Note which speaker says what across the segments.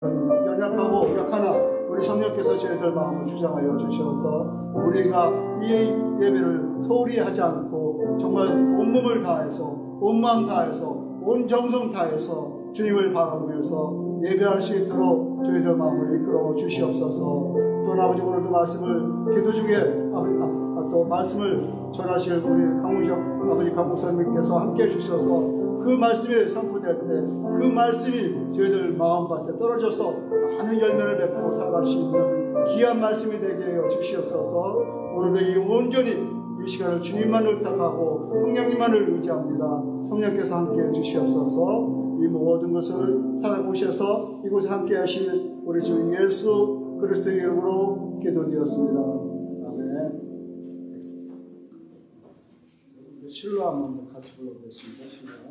Speaker 1: 연약하고 약하나 우리 성령께서 저희들 마음을 주장하여 주셔서 우리가 이 예배를 소홀히 하지 않고 정말 온몸을 다해서 온 마음 다해서 온 정성 다해서 주님을 바라보면서 예배할 수 있도록 저희들 마음을 이끌어 주시옵소서. 또 아버지 오늘도 말씀을 기도 중에 또 말씀을 전하실 우리 아버지 강 목사님께서 함께 해주셔서 그 말씀이 선포될 때 그 말씀이 저희들 마음밭에 떨어져서 많은 열매를 맺고 살아갈 수 있는 귀한 말씀이 되게 하여 주시옵소서. 오늘도 이 온전히 이 시간을 주님만을 의탁하고 성령님만을 의지합니다. 성령께서 함께 해주시옵소서. 이 모든 것을 살아보셔서 이곳에 함께 하실 우리 주 예수 그리스도의 이름으로 기도드렸습니다. 아멘. 실로 한번 같이 불러보겠습니다. 실로.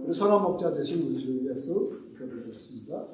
Speaker 1: 우리 선한 목자 되신 우리 주 예수 기도드리겠습니다.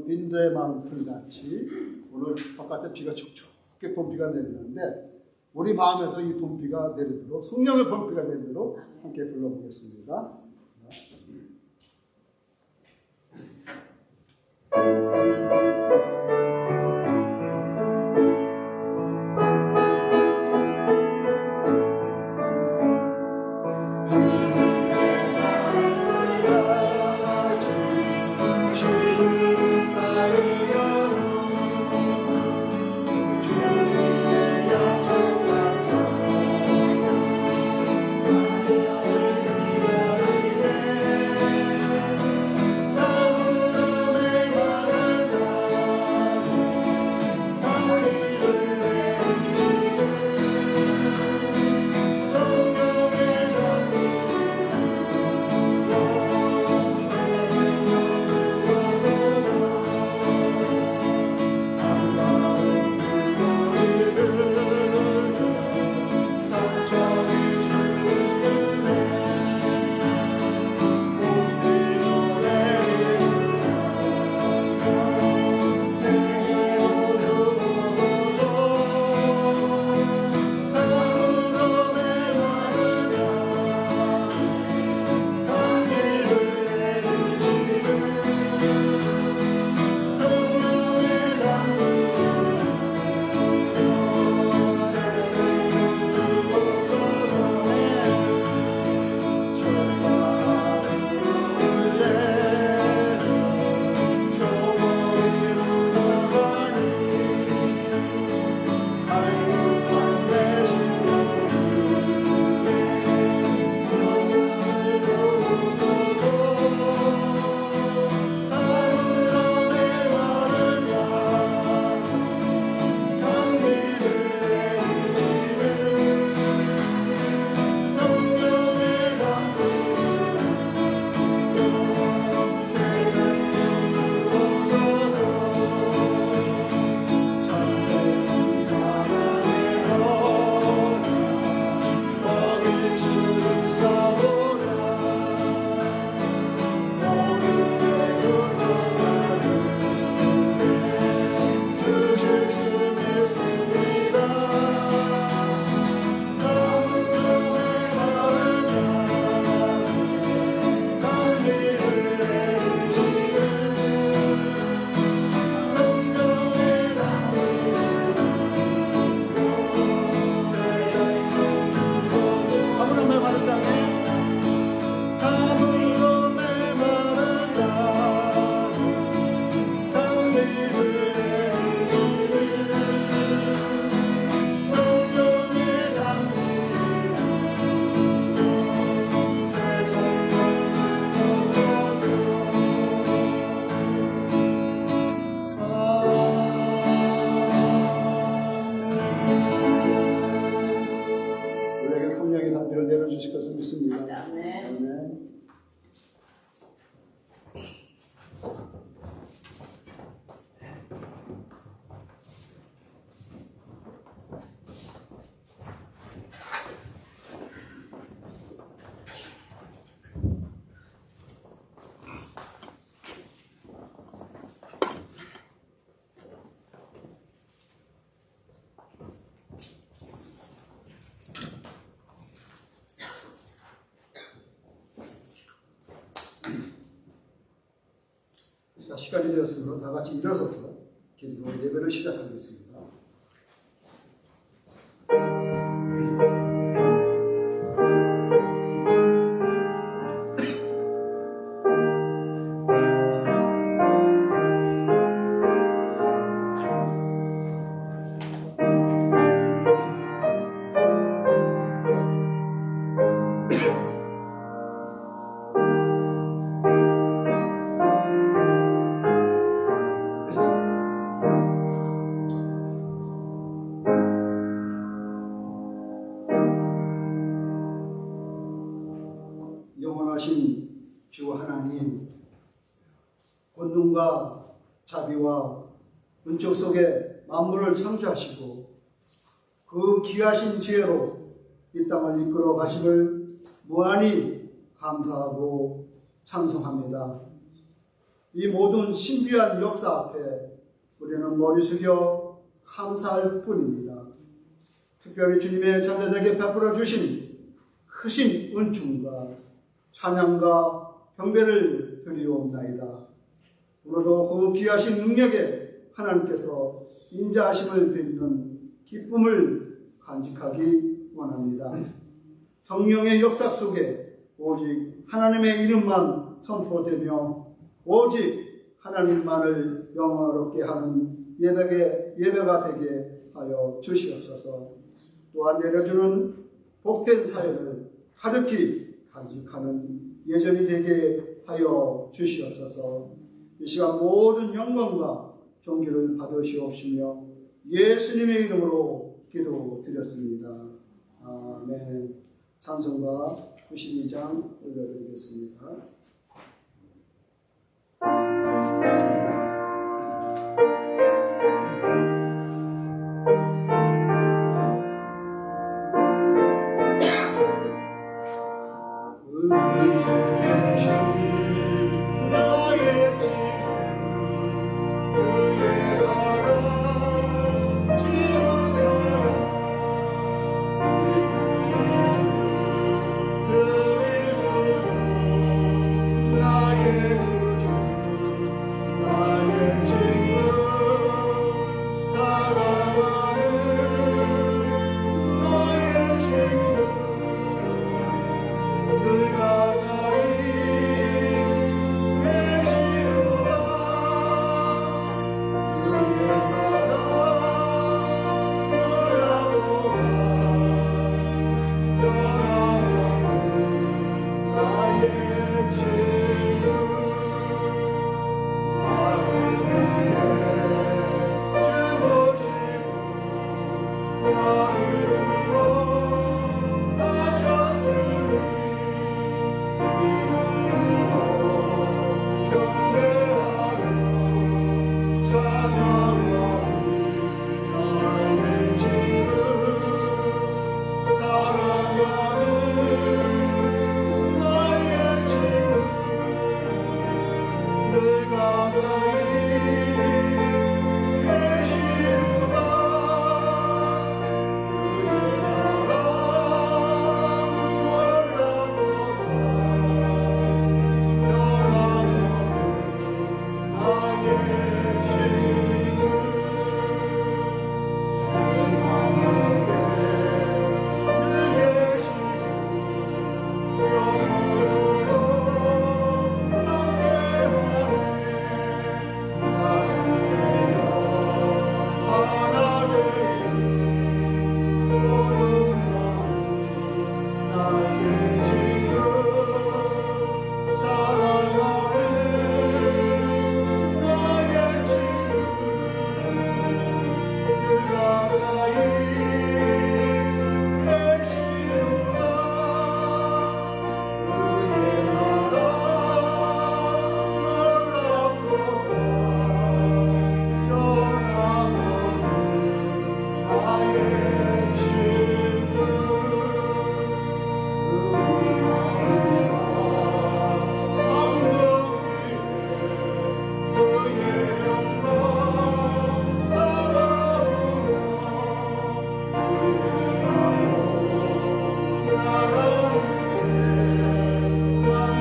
Speaker 1: 빈도의 마음풀같이 오늘 바깥에 비가 촉촉하게 봄비가 내리는데 우리 마음에도 이 봄비가 내리도록 성령의 봄비가 내리도록 함께 불러보겠습니다. 시간이 되었으므로 다 같이 일어서서 기도 예배를 시작하겠습니다. 영원하신 주 하나님, 권능과 자비와 은총 속에 만물을 창조하시고 그 귀하신 지혜로 이 땅을 이끌어 가심을 무한히 감사하고 찬송합니다. 이 모든 신비한 역사 앞에 우리는 머리 숙여 감사할 뿐입니다. 특별히 주님의 자녀들에게 베풀어 주신 크신 은총과 찬양과 경배를 드리옵나이다. 오늘도 그 귀하신 능력에 하나님께서 인자하심을 드리는 기쁨을 간직하기 원합니다. 성령의 역사 속에 오직 하나님의 이름만 선포되며 오직 하나님만을 영화롭게 하는 예배가 되게 하여 주시옵소서. 또한 내려주는 복된 사역을 가득히 간직하는 예정이 되게 하여 주시옵소서. 이 시간 모든 영광과 존귀를 받으시옵시며 예수님의 이름으로 기도드렸습니다. 아멘. 찬송가 92장 올려드리겠습니다.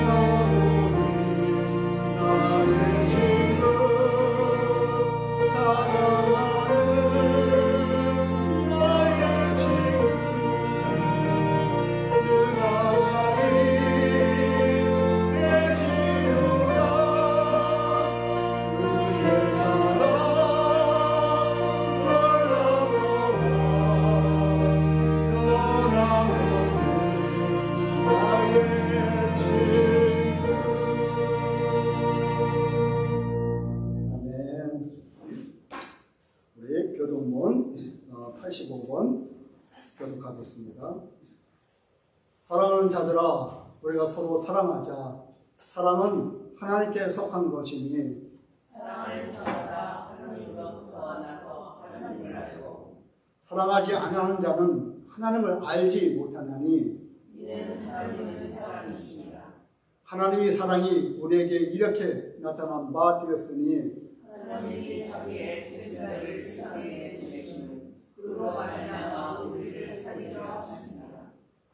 Speaker 2: 나의 친구
Speaker 1: 85번 교독하겠습니다. 사랑하는 자들아, 우리가 서로 사랑하자. 사랑은 하나님께 속한 것이니
Speaker 2: 사랑하는 자마다 하나님으로부터 나서 하나님을 알고
Speaker 1: 사랑하지 않는 자는 하나님을 알지 못하나니
Speaker 2: 이는 하나님은 사랑이시니라.
Speaker 1: 하나님이 사랑이 우리에게 이렇게 나타난 바 되었으니
Speaker 2: 하나님이 자기의 독생자를 세상에 보내시는 그로 말미암아 우리를 살리려 하시니라.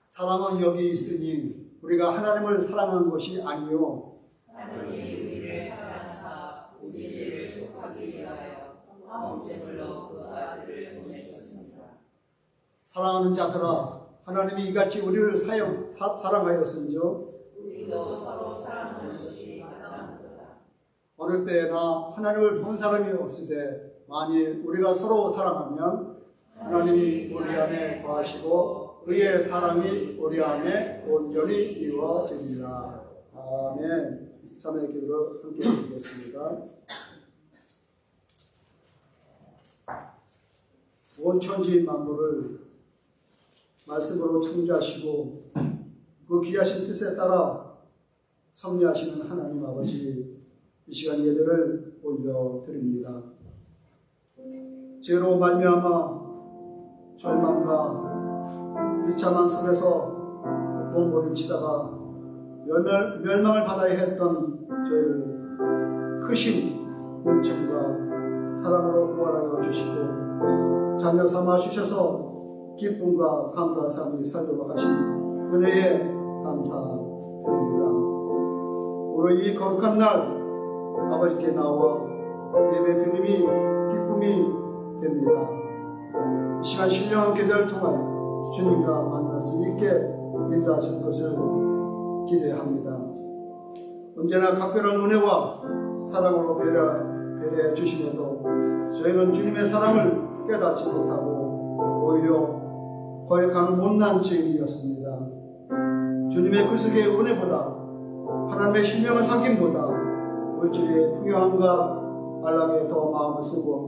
Speaker 1: 사랑은 여기 있으니 우리가 하나님을 사랑한 것이 아니요
Speaker 2: 하나님이 우리를 사랑하사 우리 죄를 속하기 위하여 화목 제물로 그 아들을 보내셨습니다.
Speaker 1: 사랑하는 자들아, 하나님이 이같이 우리를 사랑하였은즉
Speaker 2: 우리도 서로 사랑하는 것이 마땅하도다.
Speaker 1: 어느 때나 하나님을 본 사람이 없으되 만일 우리가 서로 사랑하면 하나님이 우리 안에 거하시고 그의 사랑이 우리 안에 온전히 이루어집니다. 아멘. 자매 기도를 함께 드리겠습니다. 온 천지 만물을 말씀으로 창조하시고 그 귀하신 뜻에 따라 섭리하시는 하나님 아버지, 이 시간 예배를 올려드립니다. 죄로 말미암아 절망과 비참한 속에서 몸부림치다가 멸망을 받아야 했던 저희를 크신 은총과 사랑으로 구원하여 주시고 자녀 삼아 주셔서 기쁨과 감사 삶이 살도록 하신 은혜에 감사드립니다. 오늘 이 거룩한 날 아버지께 나와 예배 드림이 기쁨이 됩니다. 이 시간 신령한 계절을 통하여 주님과 만날 수 있게 인도하실 것을 기대합니다. 언제나 각별한 은혜와 사랑으로 배려해 주심에도 저희는 주님의 사랑을 깨닫지 못하고 오히려 거역하는 못난 죄인이었습니다. 주님의 글쓰기의 은혜보다 하나님의 신령한 사귐보다 물질의 풍요함과 안락에 더 마음을 쓰고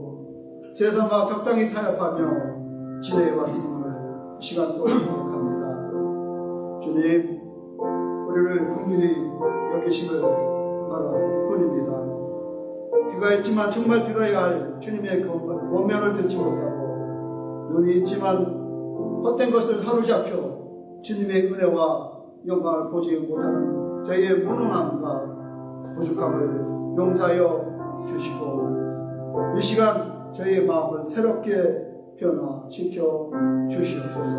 Speaker 1: 세상과 적당히 타협하며 지내왔음을 시간 동안 기억합니다. 주님, 우리를 긍휼히 여기심을 바랄 뿐입니다. 귀가 있지만 정말 들어야 할 주님의 그 원면을 듣지 못하고 눈이 있지만 헛된 것을 사로잡혀 주님의 은혜와 영광을 보지 못하는 저희의 무능함과 부족함을 용서하여 주시고 이 시간 저희의 마음을 새롭게 변화시켜 주시옵소서.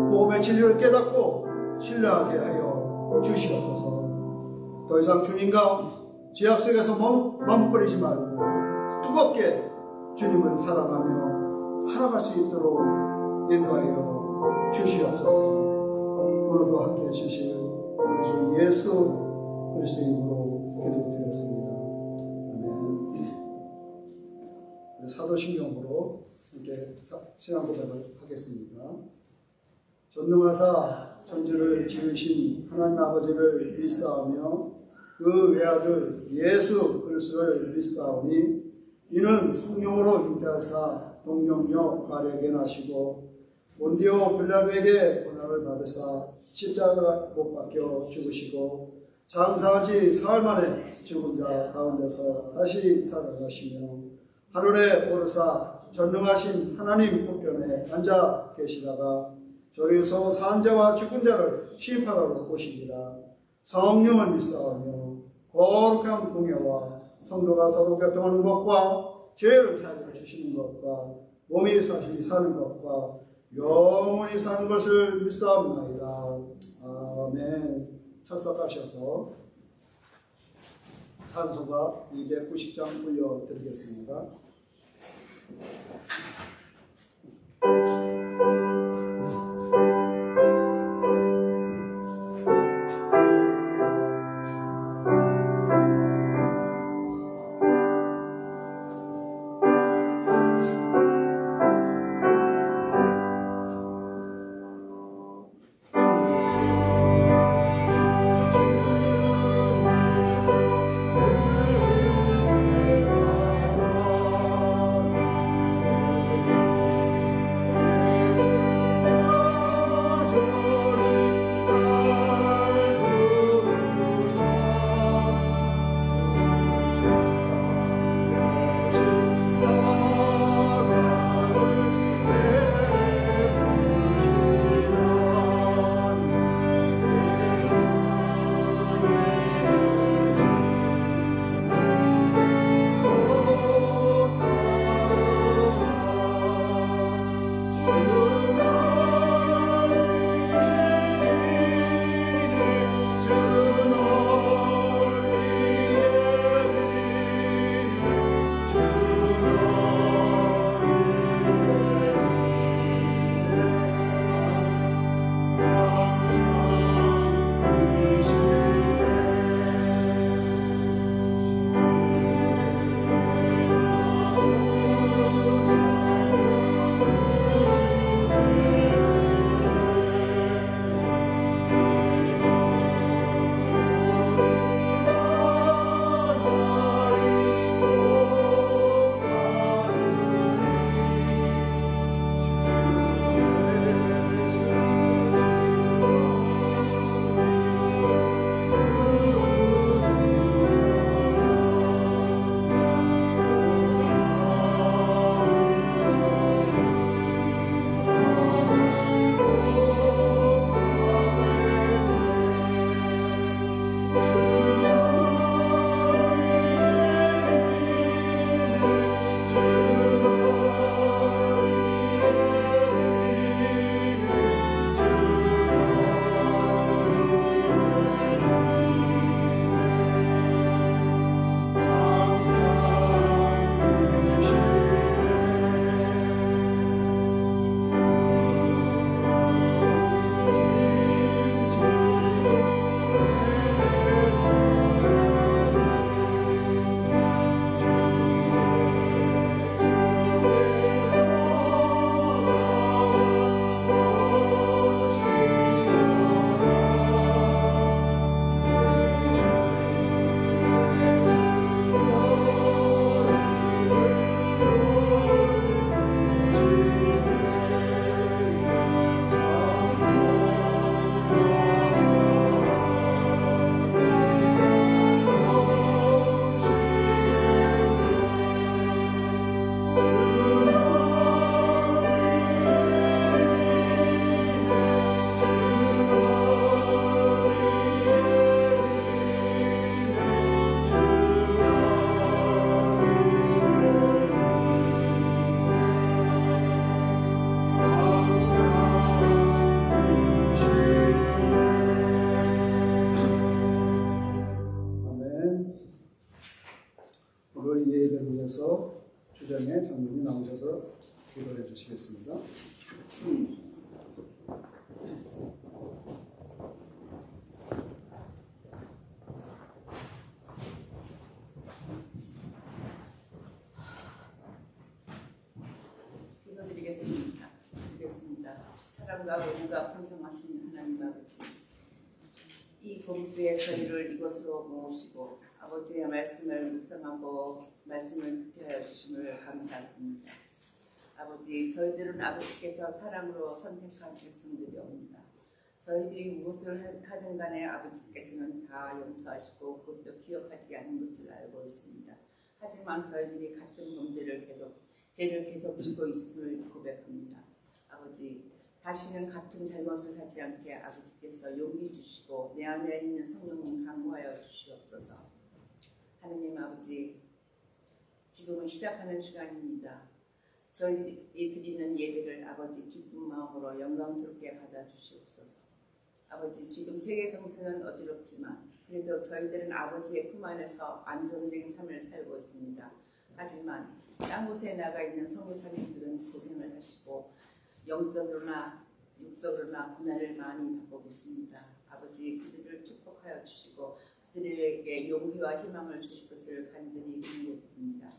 Speaker 1: 복음의 진리를 깨닫고 신뢰하게 하여 주시옵소서. 더 이상 주님과 죄악 속에서 머뭇거리지 말고 뜨겁게 주님을 사랑하며 살아갈 수 있도록 인도하여 주시옵소서. 오늘도 함께 해주실 우리 주 예수 그리스도 이름으로 기도드렸습니다. 아멘. 사도신경으로 함께 신앙 고백을 하겠습니다. 전능하사 천지를 지으신 하나님 아버지를 믿사오며 그 외아들 예수 그리스도를 믿사오니 이는 성령으로 잉태하사 동정녀 마리아에게 나시고 본디오 빌라도에게 고난을 받으사 십자가 못 박혀 죽으시고 장사하지 사흘 만에 죽은 자 가운데서 다시 살아나시며 하늘에 오르사 전능하신 하나님 우편에 앉아 계시다가 저리서 산 자와 죽은 자를 심판하러 오시리라. 성령을 믿사오며 거룩한 공예와 성도가 서로 교통하는 것과 죄를 사하여 주시는 것과 몸이 사실 사는 것과 영원히 사는 것을 믿사옵나이다. 아멘. 착석하셔서 찬송가 290장 올려드리겠습니다. 오늘 이 예배를 위해서 주장의 장로님 나오셔서 기도해 주시겠습니다.
Speaker 2: 기도드리겠습니다. 사랑과 의무가 풍성하신 하나님 아버지, 이 본부의 저희를 이곳으로 모으시고 아버지의 말씀을 묵상하고 말씀을 듣게 하여 주심을 감사합니다. 아버지, 저희들은 아버지께서 사랑으로 선택한 백성들이옵니다. 저희들이 무엇을 하든 간에 아버지께서는 다 용서하시고 그것도 기억하지 않는 것을 알고 있습니다. 하지만 저희들이 같은 죄를 계속 지고 있음을 고백합니다. 아버지, 다시는 같은 잘못을 하지 않게 아버지께서 용기 주시고 내 안에 있는 성령님 강구하여 주시옵소서. 하느님 아버지, 지금은 시작하는 시간입니다. 저희들이 드리는 예배를 아버지 기쁜 마음으로 영광스럽게 받아주시옵소서. 아버지, 지금 세계 정세는 어지럽지만 그래도 저희들은 아버지의 품 안에서 안정된 삶을 살고 있습니다. 하지만 땅 곳에 나가 있는 선교사님들은 고생을 하시고 영적으로나 육적으로나 고난을 많이 받고 계십니다. 아버지, 그들을 축복하여 주시고 그들에게 용기와 희망을 주실 것을 간절히 기도드립니다.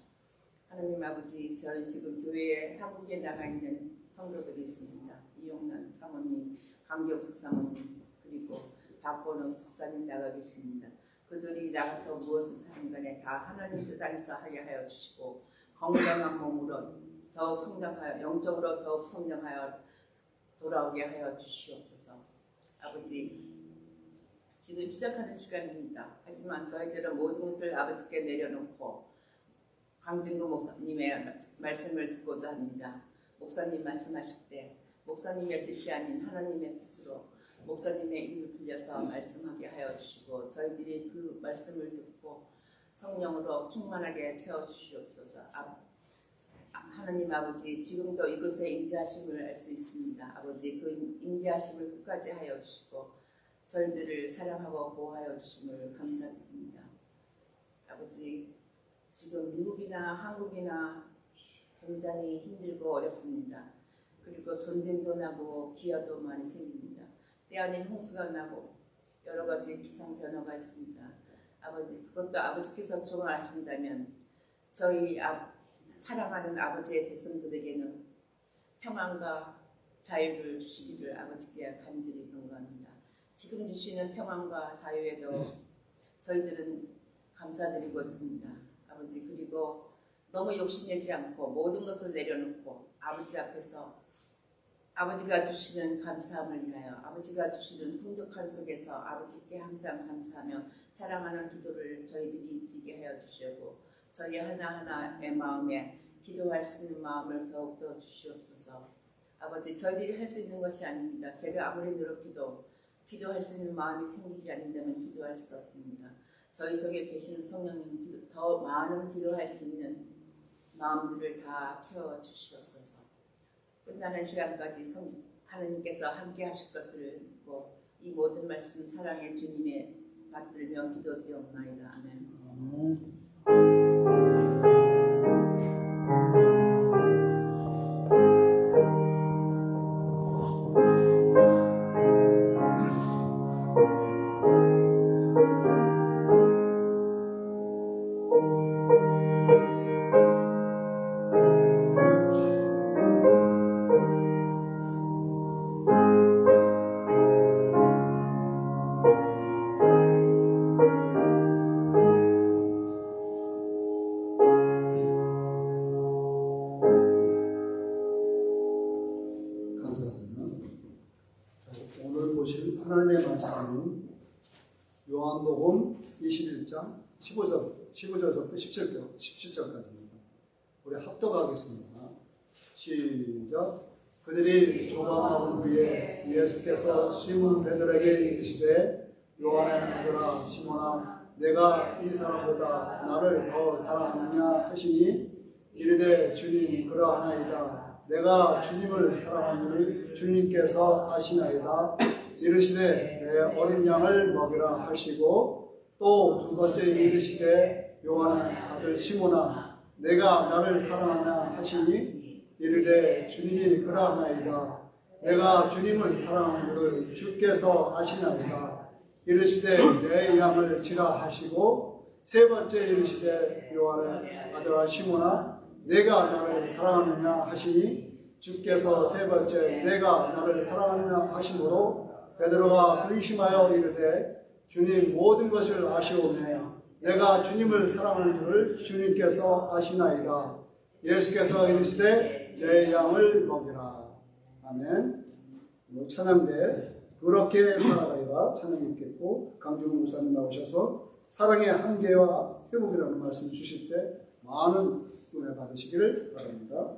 Speaker 2: 하나님 아버지, 저희 지금 교회에 한국에 나가 있는 성도들이 있습니다. 이용란 사모님, 강경숙 사모님, 그리고 박건우 집사님 나가 계십니다. 그들이 나가서 무엇을 하는 간에 다 하나님 뜻 안에서 하게 하여 주시고 건강한 몸으로 더욱 성장하여 영적으로 더욱 성장하여 돌아오게 하여 주시옵소서. 아버지, 지금 시작하는 시간입니다. 하지만 저희들은 모든 것을 아버지께 내려놓고 강진구 목사님의 말씀을 듣고자 합니다. 목사님 말씀하실 때 목사님의 뜻이 아닌 하나님의 뜻으로 목사님의 입을 빌려서 말씀하게 하여 주시고 저희들이 그 말씀을 듣고 성령으로 충만하게 채워주시옵소서. 하나님 아버지 지금도 이것의 인자하심을 알 수 있습니다. 아버지 그 인자하심을 끝까지 하여 주시고 저희들을 사랑하고 보호하여 주심을 감사드립니다. 아버지 지금 미국이나 한국이나 굉장히 힘들고 어렵습니다. 그리고 전쟁도 나고 기아도 많이 생깁니다. 때 아닌 홍수가 나고 여러 가지 기상 변화가 있습니다. 아버지 그것도 아버지께서 조언하신다면 저희 사랑하는 아버지의 백성들에게는 평안과 자유를 주시기를 아버지께 간절히 경고합니다. 지금 주시는 평안과 자유에도 저희들은 감사드리고 있습니다. 아버지 그리고 너무 욕심내지 않고 모든 것을 내려놓고 아버지 앞에서 아버지가 주시는 감사함을 위하여 아버지가 주시는 풍족한 속에서 아버지께 항상 감사하며 사랑하는 기도를 저희들이 지게 하여 주시고 저희 하나하나의 마음에 기도할 수 있는 마음을 더욱더 주시옵소서. 아버지 저희들이 할 수 있는 것이 아닙니다. 제가 아무리 노력해도 기도할 수 있는 마음이 생기지 않는다면 기도할 수 없습니다. 저희 속에 계시는 성령님 더 많은 기도할 수 있는 마음들을 다 채워 주시옵소서. 끝나는 시간까지 하나님께서 함께 하실 것을 믿고 이 모든 말씀 사랑의 주님의 받들며 기도드리옵나이다. 아멘.
Speaker 1: 하나님의 말씀은 요한복음 21장 15절부터 17절까지입니다. 우리 합독하겠습니다. 시작. 그들이 조각마을 위에 예수께서 시몬 베드로에게 이르시되 요한의 아들아 시몬아 내가 이 사람보다 나를 더 사랑하느냐 하시니 이르되 주님 그러하나이다. 내가 주님을 사랑하는 주님께서 아시나이다. 이르시되 내 어린 양을 먹이라 하시고 또 두 번째 이르시되 요한의 아들 시몬아 내가 나를 사랑하냐 하시니 이르되 주님이 그러하나이다. 내가 주님을 사랑하는 것을 주께서 아시나이다. 이르시되 내 양을 치라 하시고 세 번째 이르시되 요한의 아들아 시몬아 내가 나를 사랑하느냐 하시니 주께서 세 번째 내가 나를 사랑하느냐 하심으로 베드로가 근심하여 이르되 주님 모든 것을 아시오매 내가 주님을 사랑하는 줄을 주님께서 아시나이다. 예수께서 이르시되 내 양을 먹이라. 아멘. 찬양대 그렇게 살아가리라 찬양 있겠고 강준호 목사님 나오셔서 사랑의 한계와 회복이라는 말씀 주실 때 많은 은혜 받으시기를 바랍니다.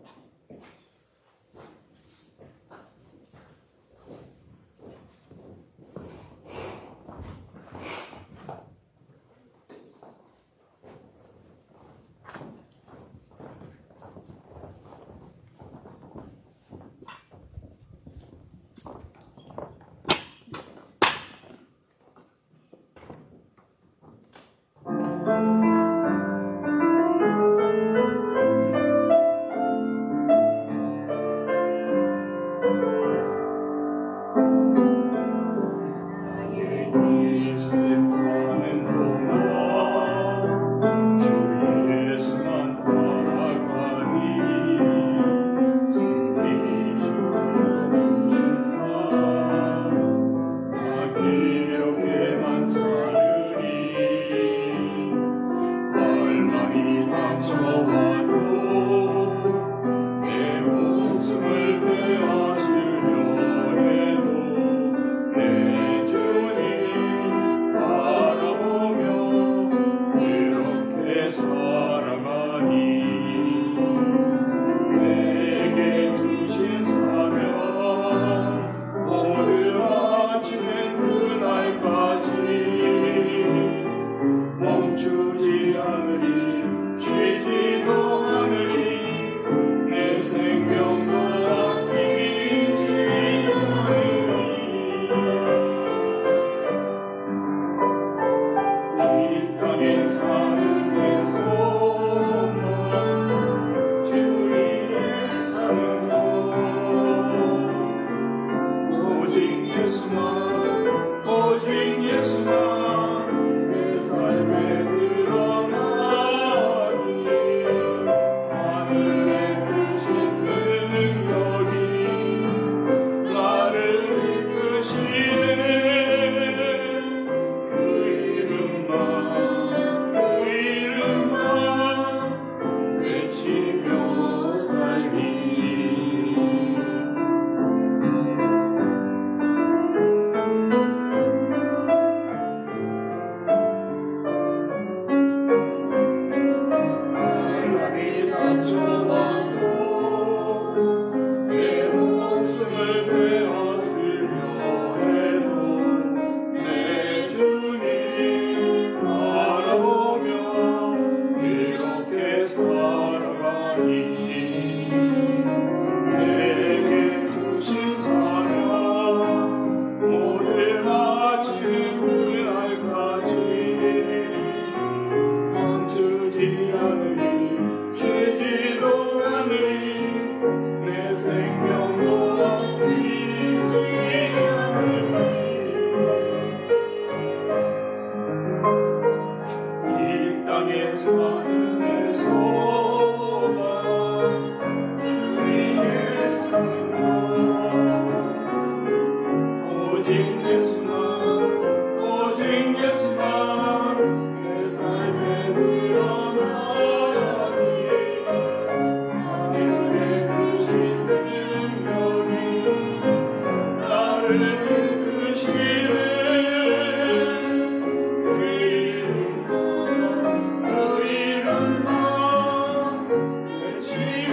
Speaker 3: 무엇을 빼앗으려 해도 내 주님 바라보며 이렇게 살아가니 내게 주신 사명 모두 마친 그날까지 멈추지 않으리 쉬지도 않으리 내 생명도 뛰지 않으리 이 땅에 사는 내 소망 주님의 사랑 오직 예수만 오직 예수만 내 삶에 드러나니 하늘의 크신 능력이 나를 이끄시네 그 이름만 외치며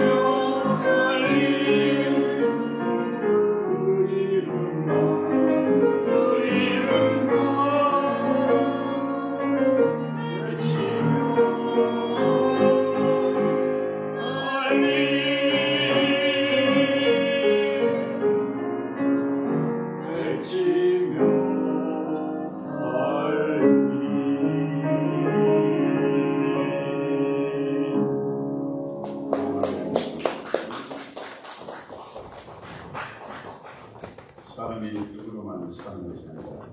Speaker 3: 살리 그 이름만 외치며 살리
Speaker 4: 사람이 뜻으로만 사는 것이 아니라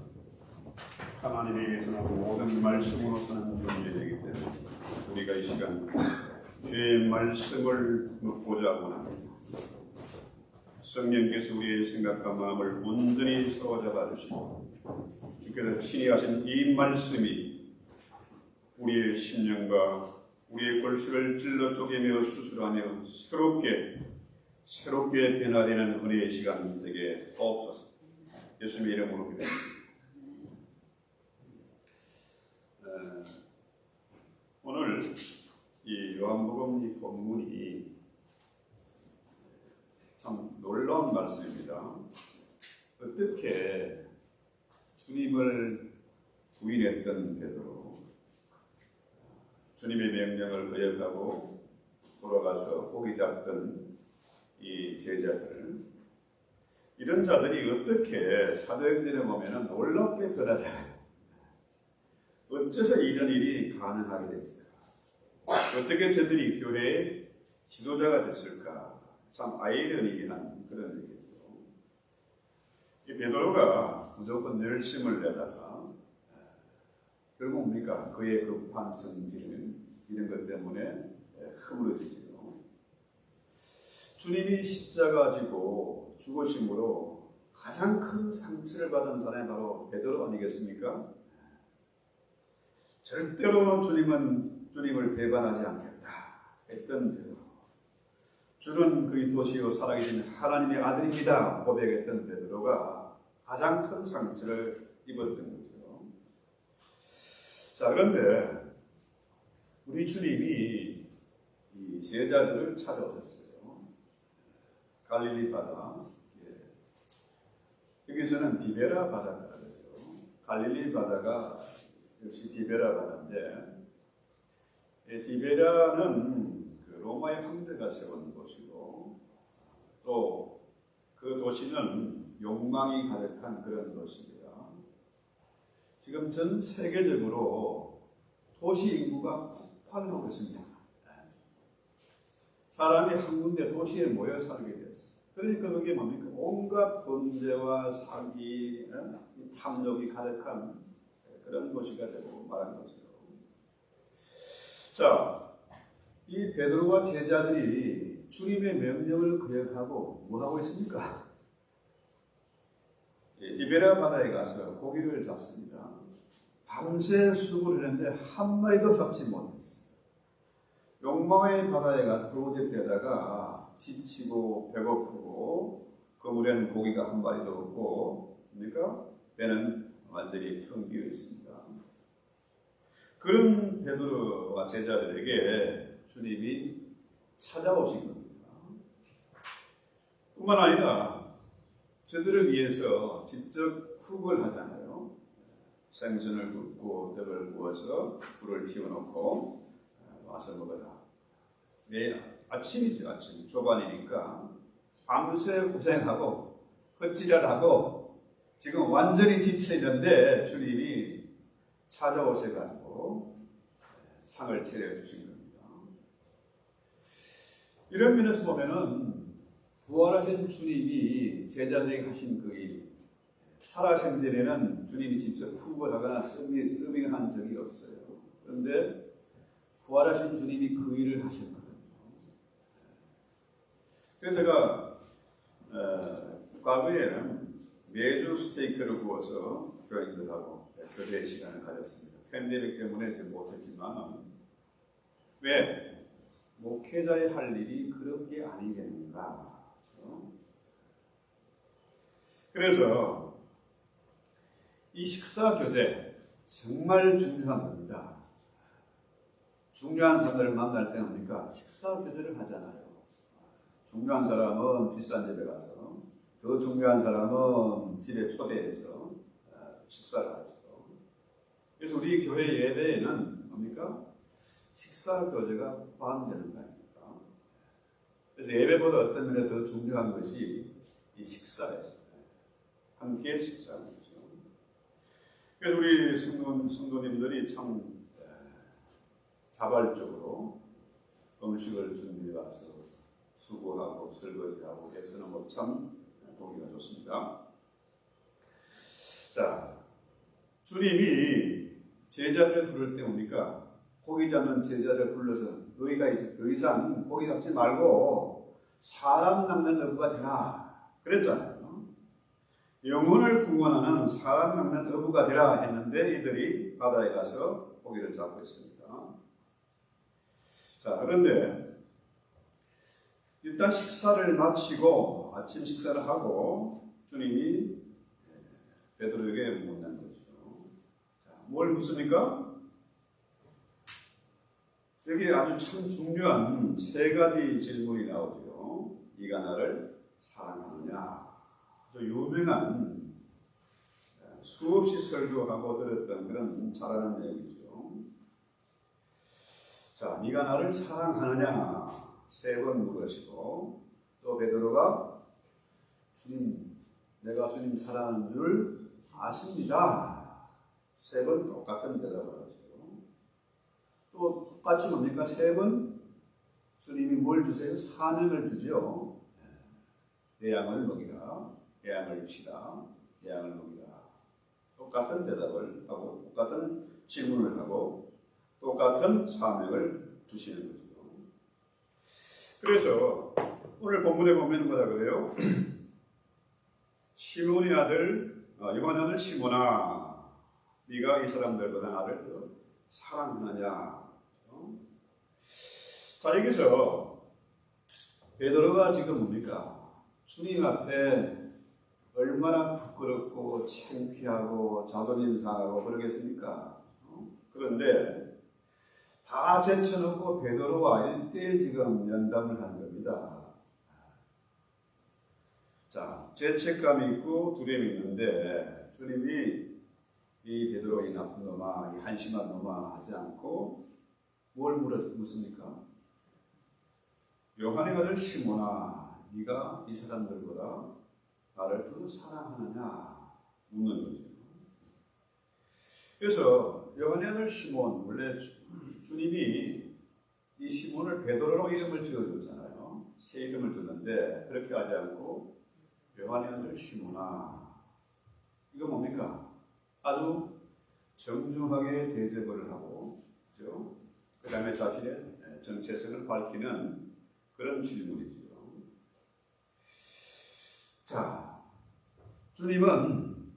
Speaker 4: 하나님에게서 모든 말씀으로 사는 존재이기 때문에 우리가 이 시간 주의 말씀을 묻고자 합니다. 성령께서 우리의 생각과 마음을 온전히 사로잡아 주시고 주께서 친히 하신 이 말씀이 우리의 심령과 우리의 골수를 찔러 쪼개며 수술하며 새롭게 변화되는 은혜의 시간 되게 없소서. 예수님의 이름으로 기도합니다. 오늘 이 요한복음 이 본문이 참 놀라운 말씀입니다. 어떻게 주님을 부인했던 베드로, 주님의 명령을 거역하고 돌아가서 고기 잡던 이 제자들, 이런 자들이 어떻게 사도행전에 보면 놀랍게 변하잖아요. 어째서 이런 일이 가능하게 됐을까? 어떻게 저들이 교회의 지도자가 됐을까? 참 아이러니한 그런 얘기죠. 이 베드로가 무조건 열심을 내다가 결국 뭡니까? 그의 급한 성질 이런 것 때문에 흐물어지죠. 주님이 십자가 지고 죽으심으로 가장 큰 상처를 받은 사람이 바로 베드로 아니겠습니까? 절대로 주님을 배반하지 않겠다 했던 베드로. 주는 그리스도시요 살아계신 하나님의 아들입니다 고백했던 베드로가 가장 큰 상처를 입었던 거죠. 자, 그런데 우리 주님이 이 제자들을 찾아오셨어요. 갈릴리 바다, 여기서는 디베라 바다가 그러죠. 갈릴리 바다가 역시 디베라 바다인데, 디베라는 그 로마의 황제가 세운 도시고, 또 그 도시는 욕망이 가득한 그런 도시입니다. 지금 전 세계적으로 도시 인구가 폭발하고 있습니다. 사람이 한 군데 도시에 모여 살게 됐어요. 그러니까 그게 뭡니까? 온갖 범죄와 사기, 탐욕이 가득한 그런 도시가 되고 말한 거죠. 자, 이 베드로와 제자들이 주님의 명령을 거역하고 뭐 하고 있습니까? 디베라 바다에 가서 고기를 잡습니다. 밤새 수고를 했는데 한 마리도 잡지 못했어요. 욕망의 바다에 가서 그로제되다가 지치고 배고프고 그 물에는 고기가 한 마리도 없고, 그러니까 배는 완전히 텅 비어 있습니다. 그런 베드로와 제자들에게 주님이 찾아오신 겁니다. 뿐만 아니라 저들을 위해서 직접 쿡을 하잖아요. 생선을 굽고 떡을 구워서 불을 피워놓고 와서 먹어라. 매일 아침이죠. 아침 조반이니까 밤새 고생하고 헛지랄하고 지금 완전히 지쳐있는데 주님이 찾아오셔가지고 상을 차려주신 겁니다. 이런 면에서 보면은 부활하신 주님이 제자들에게 하신 그 일, 살아생전에는 주님이 직접 쿡을 하거나 서빙을 한 적이 없어요. 그런데 부활하신 주님이 그 일을 하셨거든요. 그래서 제가 과거에는 매주 스테이크를 구워서 교인들하고 교제 시간을 가졌습니다. 팬데믹 때문에 이제 못했지만 왜? 목회자의 할 일이 그런 게 아니겠는가. 그래서 이 식사 교제 정말 중요한 겁니다. 중요한 사람들을 만날 때 뭡니까? 식사 교제를 하잖아요. 중요한 사람은 비싼 집에 가서, 더 중요한 사람은 집에 초대해서 식사를 하죠. 그래서 우리 교회 예배에는 뭡니까? 식사 교제가 포함되는 거 아닙니까? 그래서 예배보다 어떤 면에 더 중요한 것이 이 식사예요. 함께 식사하는 거죠. 그래서 우리 성도님들이 참 자발적으로 음식을 준비해와서 수고하고 설거지하고 애쓰는 것 참 보기가 좋습니다. 자, 주님이 제자들을 부를 때 뭡니까? 고기 잡는 제자를 불러서 너희가 이제 더 이상 고기 잡지 말고 사람 낚는 어부가 되라 그랬잖아요. 영혼을 구원하는 사람 낚는 어부가 되라 했는데 이들이 바다에 가서 고기를 잡고 있습니다. 자, 그런데 일단 식사를 마치고 아침 식사를 하고 주님이 베드로에게 묻는 거죠. 자, 뭘 묻습니까? 여기 아주 참 중요한 세 가지 질문이 나오죠. 네가 나를 사랑하느냐? 아주 유명한 수없이 설교하고 들었던 그런 잘하는 내용이죠. 자, 네가 나를 사랑하느냐? 세 번 물으시고 또 베드로가 주님, 내가 주님 사랑하는 줄 아십니다. 세 번 똑같은 대답을 하죠. 또 똑같이 뭡니까? 세 번 주님이 뭘 주세요? 사명을 주죠. 내 양을 먹이라, 내 양을 치라, 내 양을 먹이라. 똑같은 대답을 하고 똑같은 질문을 하고 똑같은 사명을 주시는 거죠. 그래서 오늘 본문에 보면 뭐라 그래요? 시몬의 아들, 요한의 아들 시몬아, 네가 이 사람들보다 나를 더 사랑하느냐? 자, 여기서 베드로가 지금 뭡니까? 주님 앞에 얼마나 부끄럽고 창피하고 자존심 상하고 그러겠습니까? 그런데 다 제쳐놓고 베드로와 1대1 지금 면담을 하는 겁니다. 자, 죄책감이 있고 두려움이 있는데 주님이 이 베드로 이 나쁜 놈아, 이 한심한 놈아 하지 않고 뭘 묻습니까? 요한의 아들 시몬아, 네가 이 사람들보다 나를 더 사랑하느냐 묻는 거죠. 그래서 요한의 아들 시몬, 원래 주님이 이 시몬을 베드로로 이름을 지어줬잖아요. 새 이름을 줬는데 그렇게 하지 않고 요한의 아들 시몬아, 이거 뭡니까? 아주 정중하게 대접을 하고, 그죠? 그 다음에 자신의 정체성을 밝히는 그런 질문이죠. 자, 주님은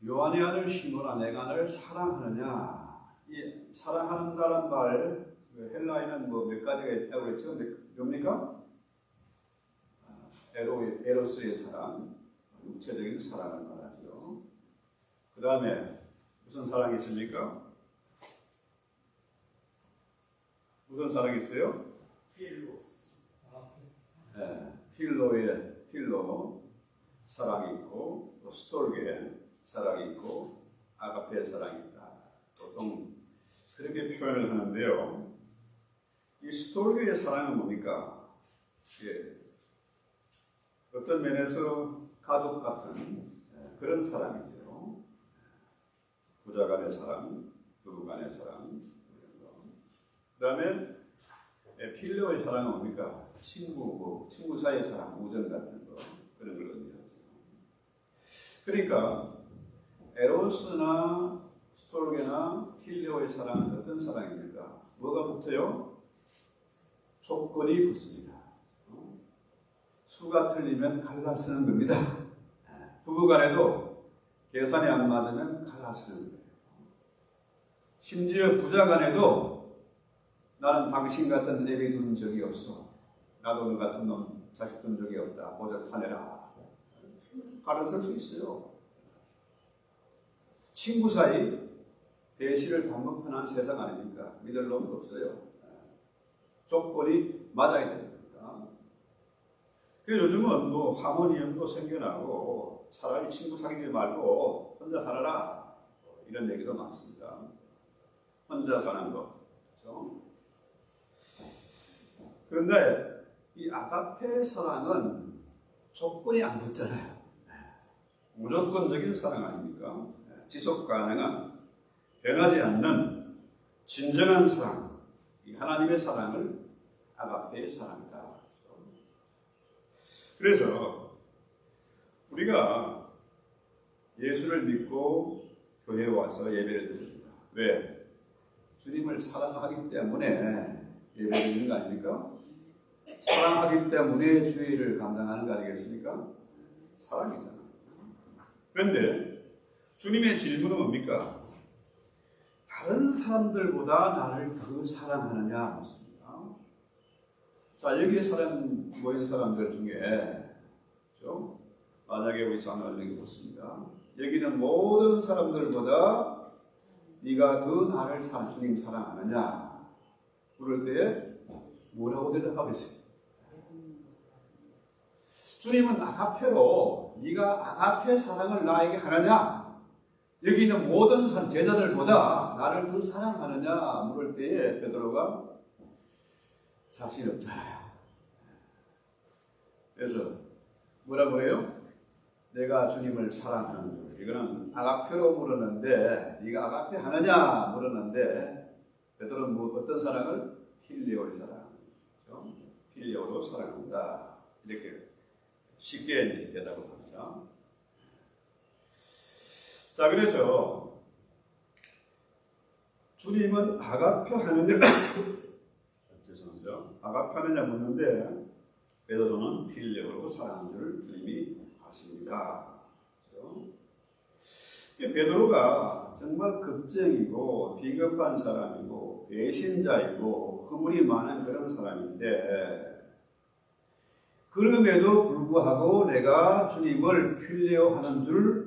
Speaker 4: 요한의 아들 시몬아, 내가 너를 사랑하느냐? 이 사랑한다는 말, 헬라에는 뭐 몇 가지가 있다고 했죠? 뭡니까? 에로스의 사랑, 육체적인 사랑을 말하죠. 그 다음에 무슨 사랑이 있습니까? 무슨 사랑이 있어요?
Speaker 3: 필로스.
Speaker 4: 네, 필로, 사랑이 있고 또 스톨게 사랑이 있고 아가페 사랑이 있다. 보통 그렇게 표현을 하는데요. 이 스톨게의 사랑은 뭡니까? 예. 어떤 면에서 가족 같은 그런 사랑이죠. 부자 간의 사랑, 부부 간의 사랑. 그 다음에 필요의 사랑은 뭡니까? 친구 사이의 사랑, 우정 같은 거 그런 걸 의미하죠. 그러니까 에로스나 스톨게나 필요의 사랑은 어떤 사랑입니까? 뭐가 붙어요? 조건이 붙습니다. 수가 틀리면 갈라서는 겁니다. 부부간에도 계산이 안 맞으면 갈라서는 거예요. 심지어 부자간에도 나는 당신 같은 애비 둔 적이 없어. 나도 너 같은 놈 자식 둔 적이 없다. 고작 타내라. 갈라설 수 있어요. 친구 사이 대시를 반복하는 세상 아닙니까? 믿을 놈 없어요. 조건이 맞아야 됩니다. 그래서 요즘은 뭐 하모니엄도 생겨나고 차라리 친구 사귀지 말고 혼자 살아라 이런 얘기도 많습니다. 혼자 사는 거. 그렇죠? 그런데 이 아가페 사랑은 조건이 안 붙잖아요. 무조건적인 사랑 아닙니까? 지속 가능한 변하지 않는 진정한 사랑, 이 하나님의 사랑을 아가페의 사랑이다. 그래서 우리가 예수를 믿고 교회에 와서 예배를 드립니다. 왜? 주님을 사랑하기 때문에 예배를 드리는 거 아닙니까? 사랑하기 때문에 주의를 감당하는 거 아니겠습니까? 사랑이잖아요. 그런데 주님의 질문은 뭡니까? 다른 사람들보다 나를 더 사랑하느냐 묻습니다. 자, 여기에 모인 사람들 중에 그렇죠? 만약에 우리 자녀를 묻습니다. 여기는 모든 사람들보다 네가 더 나를 주님 사랑하느냐 그럴 때에 뭐라고 대답하겠어요? 주님은 아가페로 네가 아가페 사랑을 나에게 하느냐? 여기 있는 모든 제자들보다 나를 더 사랑하느냐 물을 때에 베드로가 자신 없잖아요. 그래서 뭐라고 해요? 내가 주님을 사랑하는 줄. 이거는 아가페로 물었는데 네가 아가페 하느냐 물었는데 베드로는 어떤 사랑을? 필레오의 사랑. 그렇죠? 필레오로 사랑한다. 이렇게 쉽게 대답을 합니다. 자, 그래서 주님은 아가페 하느냐 죄송합니다. 아가페 하느냐 묻는데 베드로는 필레오로 사랑하는 줄 주님이 아십니다. 그렇죠? 베드로가 정말 겁쟁이고 비겁한 사람이고 배신자이고 허물이 많은 그런 사람인데 그럼에도 불구하고 내가 주님을 필레오하는 줄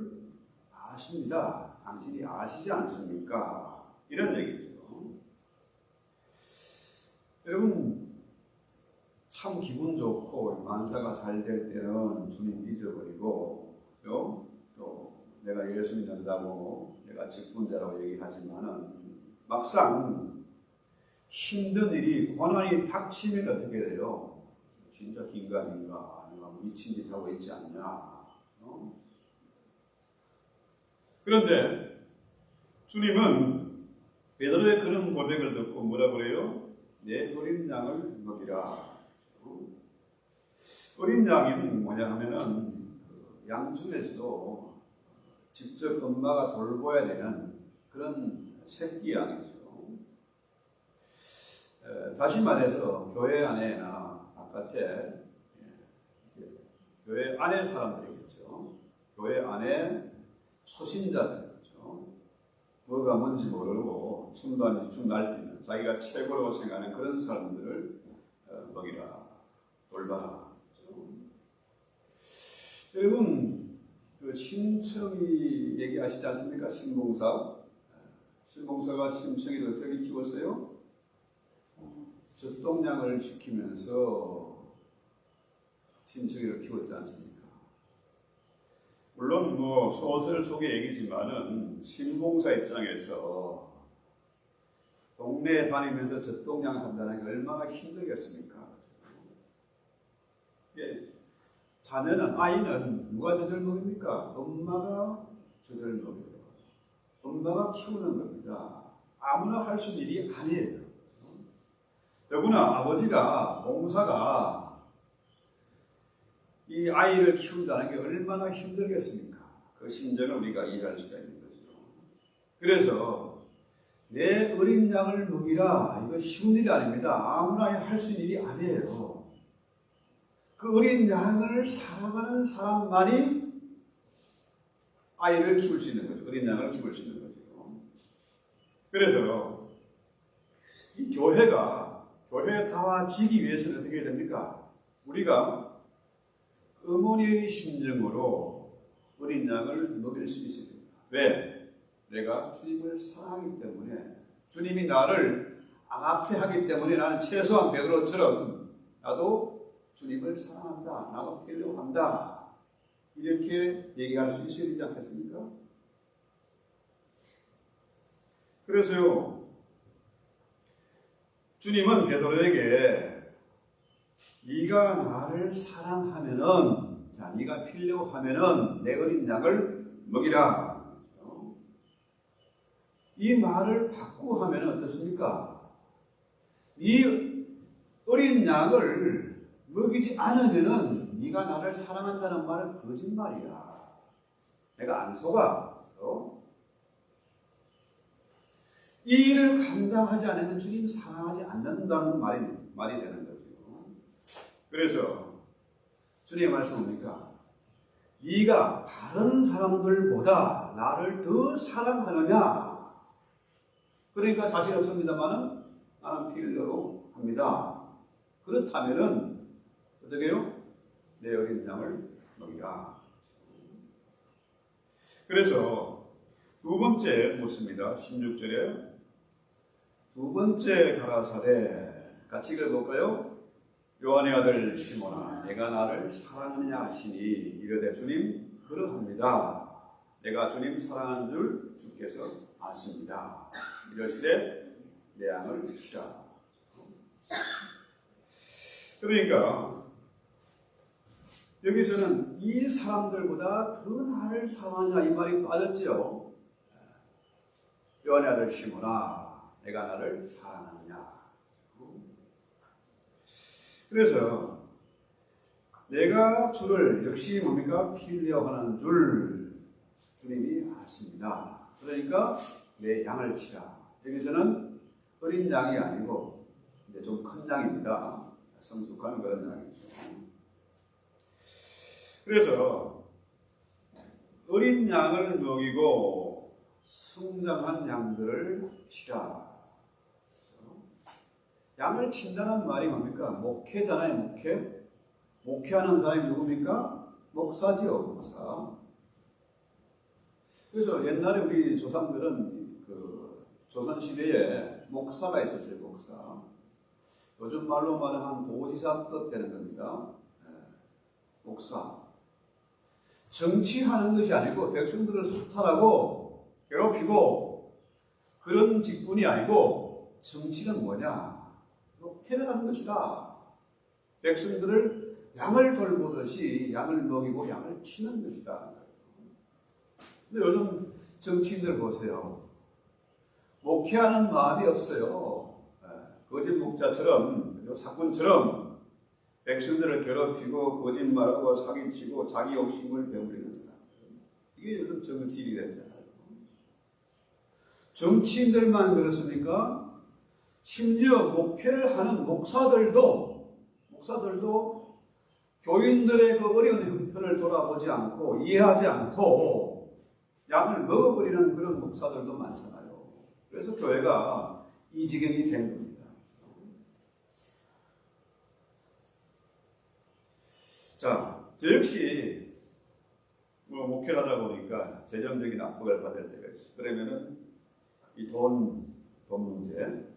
Speaker 4: 아십니다. 당신이 아시지 않습니까? 이런 얘기죠. 여러분 참 기분 좋고 만사가 잘 될 때는 주님 잊어버리고 또 내가 예수 믿는다고 내가 직분자라고 얘기하지만은 막상 힘든 일이 고난이 닥치면 어떻게 돼요? 진짜 긴가민가 내가 미친 짓 하고 있지 않냐? 그런데 주님은 베드로의 그런 고백을 듣고 뭐라 그래요? 내 어린 양을 먹이라. 어린 양이 뭐냐 하면은 양 중에서도 직접 엄마가 돌봐야 되는 그런 새끼 양이죠. 다시 말해서 교회 안에나 바깥에 교회 안에 사람들이겠죠. 교회 안에 초신자들이죠. 뭐가 뭔지 모르고 춤 날뛰는 자기가 최고라고 생각하는 그런 사람들을 먹이라, 돌봐라. 여러분 그 심청이 얘기하시지 않습니까? 신봉사가 심청이를 어떻게 키웠어요? 젖동량을 시키면서 심청이를 키웠지 않습니까?
Speaker 3: 물론 뭐 소설 속의 얘기지만은 신봉사 입장에서 동네에 다니면서 젖동량 한다는 게 얼마나 힘들겠습니까? 예, 아이는 누가 젖을 먹입니까? 엄마가 젖을 먹여요. 엄마가 키우는 겁니다. 아무나 할 수 있는 일이 아니에요. 더구나 아버지가, 봉사가 이 아이를 키운다는 게 얼마나 힘들겠습니까? 그 심정을 우리가 이해할 수가 있는 거죠. 그래서 내 어린 양을 먹이라, 이거 쉬운 일이 아닙니다. 아무나 할 수 있는 일이 아니에요. 그 어린 양을 사랑하는 사람만이 아이를 키울 수 있는 거죠. 어린 양을 키울 수 있는 거죠. 그래서 이 교회다워지기 위해서는 어떻게 해야 됩니까? 우리가 어머니의 심정으로 어린 양을 먹일 수 있어야 됩니다. 왜? 내가 주님을 사랑하기 때문에, 주님이 나를 암압하기 때문에 나는 최소한 베드로처럼 나도 주님을 사랑한다, 나도 필요한다, 이렇게 얘기할 수 있어야 되지 않겠습니까? 그래서요, 주님은 베드로에게 네가 나를 사랑하면은, 자, 네가 필요하면은 내 어린 양을 먹이라. 이 말을 바꾸고 하면 어떻습니까? 네 어린 양을 먹이지 않으면은 네가 나를 사랑한다는 말은 거짓말이야. 내가 안 속아. 이 일을 감당하지 않으면 주님 사랑하지 않는다는 말이 되는 거죠. 그래서 주님의 말씀 뭡니까? 네가 다른 사람들보다 나를 더 사랑하느냐? 그러니까 자신 없습니다만은 나는 필요로 합니다. 그렇다면은 어떻게 해요? 내 어린 양을 먹이라. 그래서 두 번째 묻습니다. 16절에 두 번째 가라사대, 같이 읽어볼까요? 요한의 아들 시몬아, 내가 나를 사랑하느냐 하시니 이르되 주님 그러합니다. 내가 주님 사랑하는 줄 주께서 아십니다. 이러시되 내 양을 치라. 그러니까 여기서는 이 사람들보다 더 나를 사랑하냐 이 말이 빠졌죠. 요한의 아들 시몬아, 내가 나를 사랑하느냐. 그래서 내가 주를 역시 뭡니까? 필요하는 줄 주님이 아십니다. 그러니까 내 양을 치라. 여기서는 어린 양이 아니고 이제 좀 큰 양입니다. 성숙한 그런 양이죠. 그래서 어린 양을 먹이고 성장한 양들을 치라. 양을 친다는 말이 뭡니까? 목회잖아요, 목회. 목회하는 사람이 누굽니까? 목사지요, 목사. 그래서 옛날에 우리 조상들은 그 조선시대에 목사가 있었어요, 목사. 요즘 말로 말하면 도지사급 되는 겁니다. 목사. 정치하는 것이 아니고 백성들을 수탈하고 괴롭히고 그런 직분이 아니고 정치는 뭐냐? 목회를 하는 것이다. 백성들을 양을 돌보듯이 양을 먹이고 양을 치는 것이다. 근데 요즘 정치인들 보세요. 목회하는 마음이 없어요. 거짓 목자처럼, 사꾼처럼 백성들을 괴롭히고 거짓말하고 사기치고 자기 욕심을 배부리는 사람. 이게 요즘 정치인이 됐잖아요. 정치인들만 그렇습니까? 심지어 목회를 하는 목사들도 교인들의 그 어려운 형편을 돌아보지 않고 이해하지 않고 양을 먹어버리는 그런 목사들도 많잖아요. 그래서 교회가 이 지경이 된 겁니다. 자, 저 역시 목회를 하다 보니까 재정적인 압박을 받을 때가 있어요. 그러면은 이 돈 문제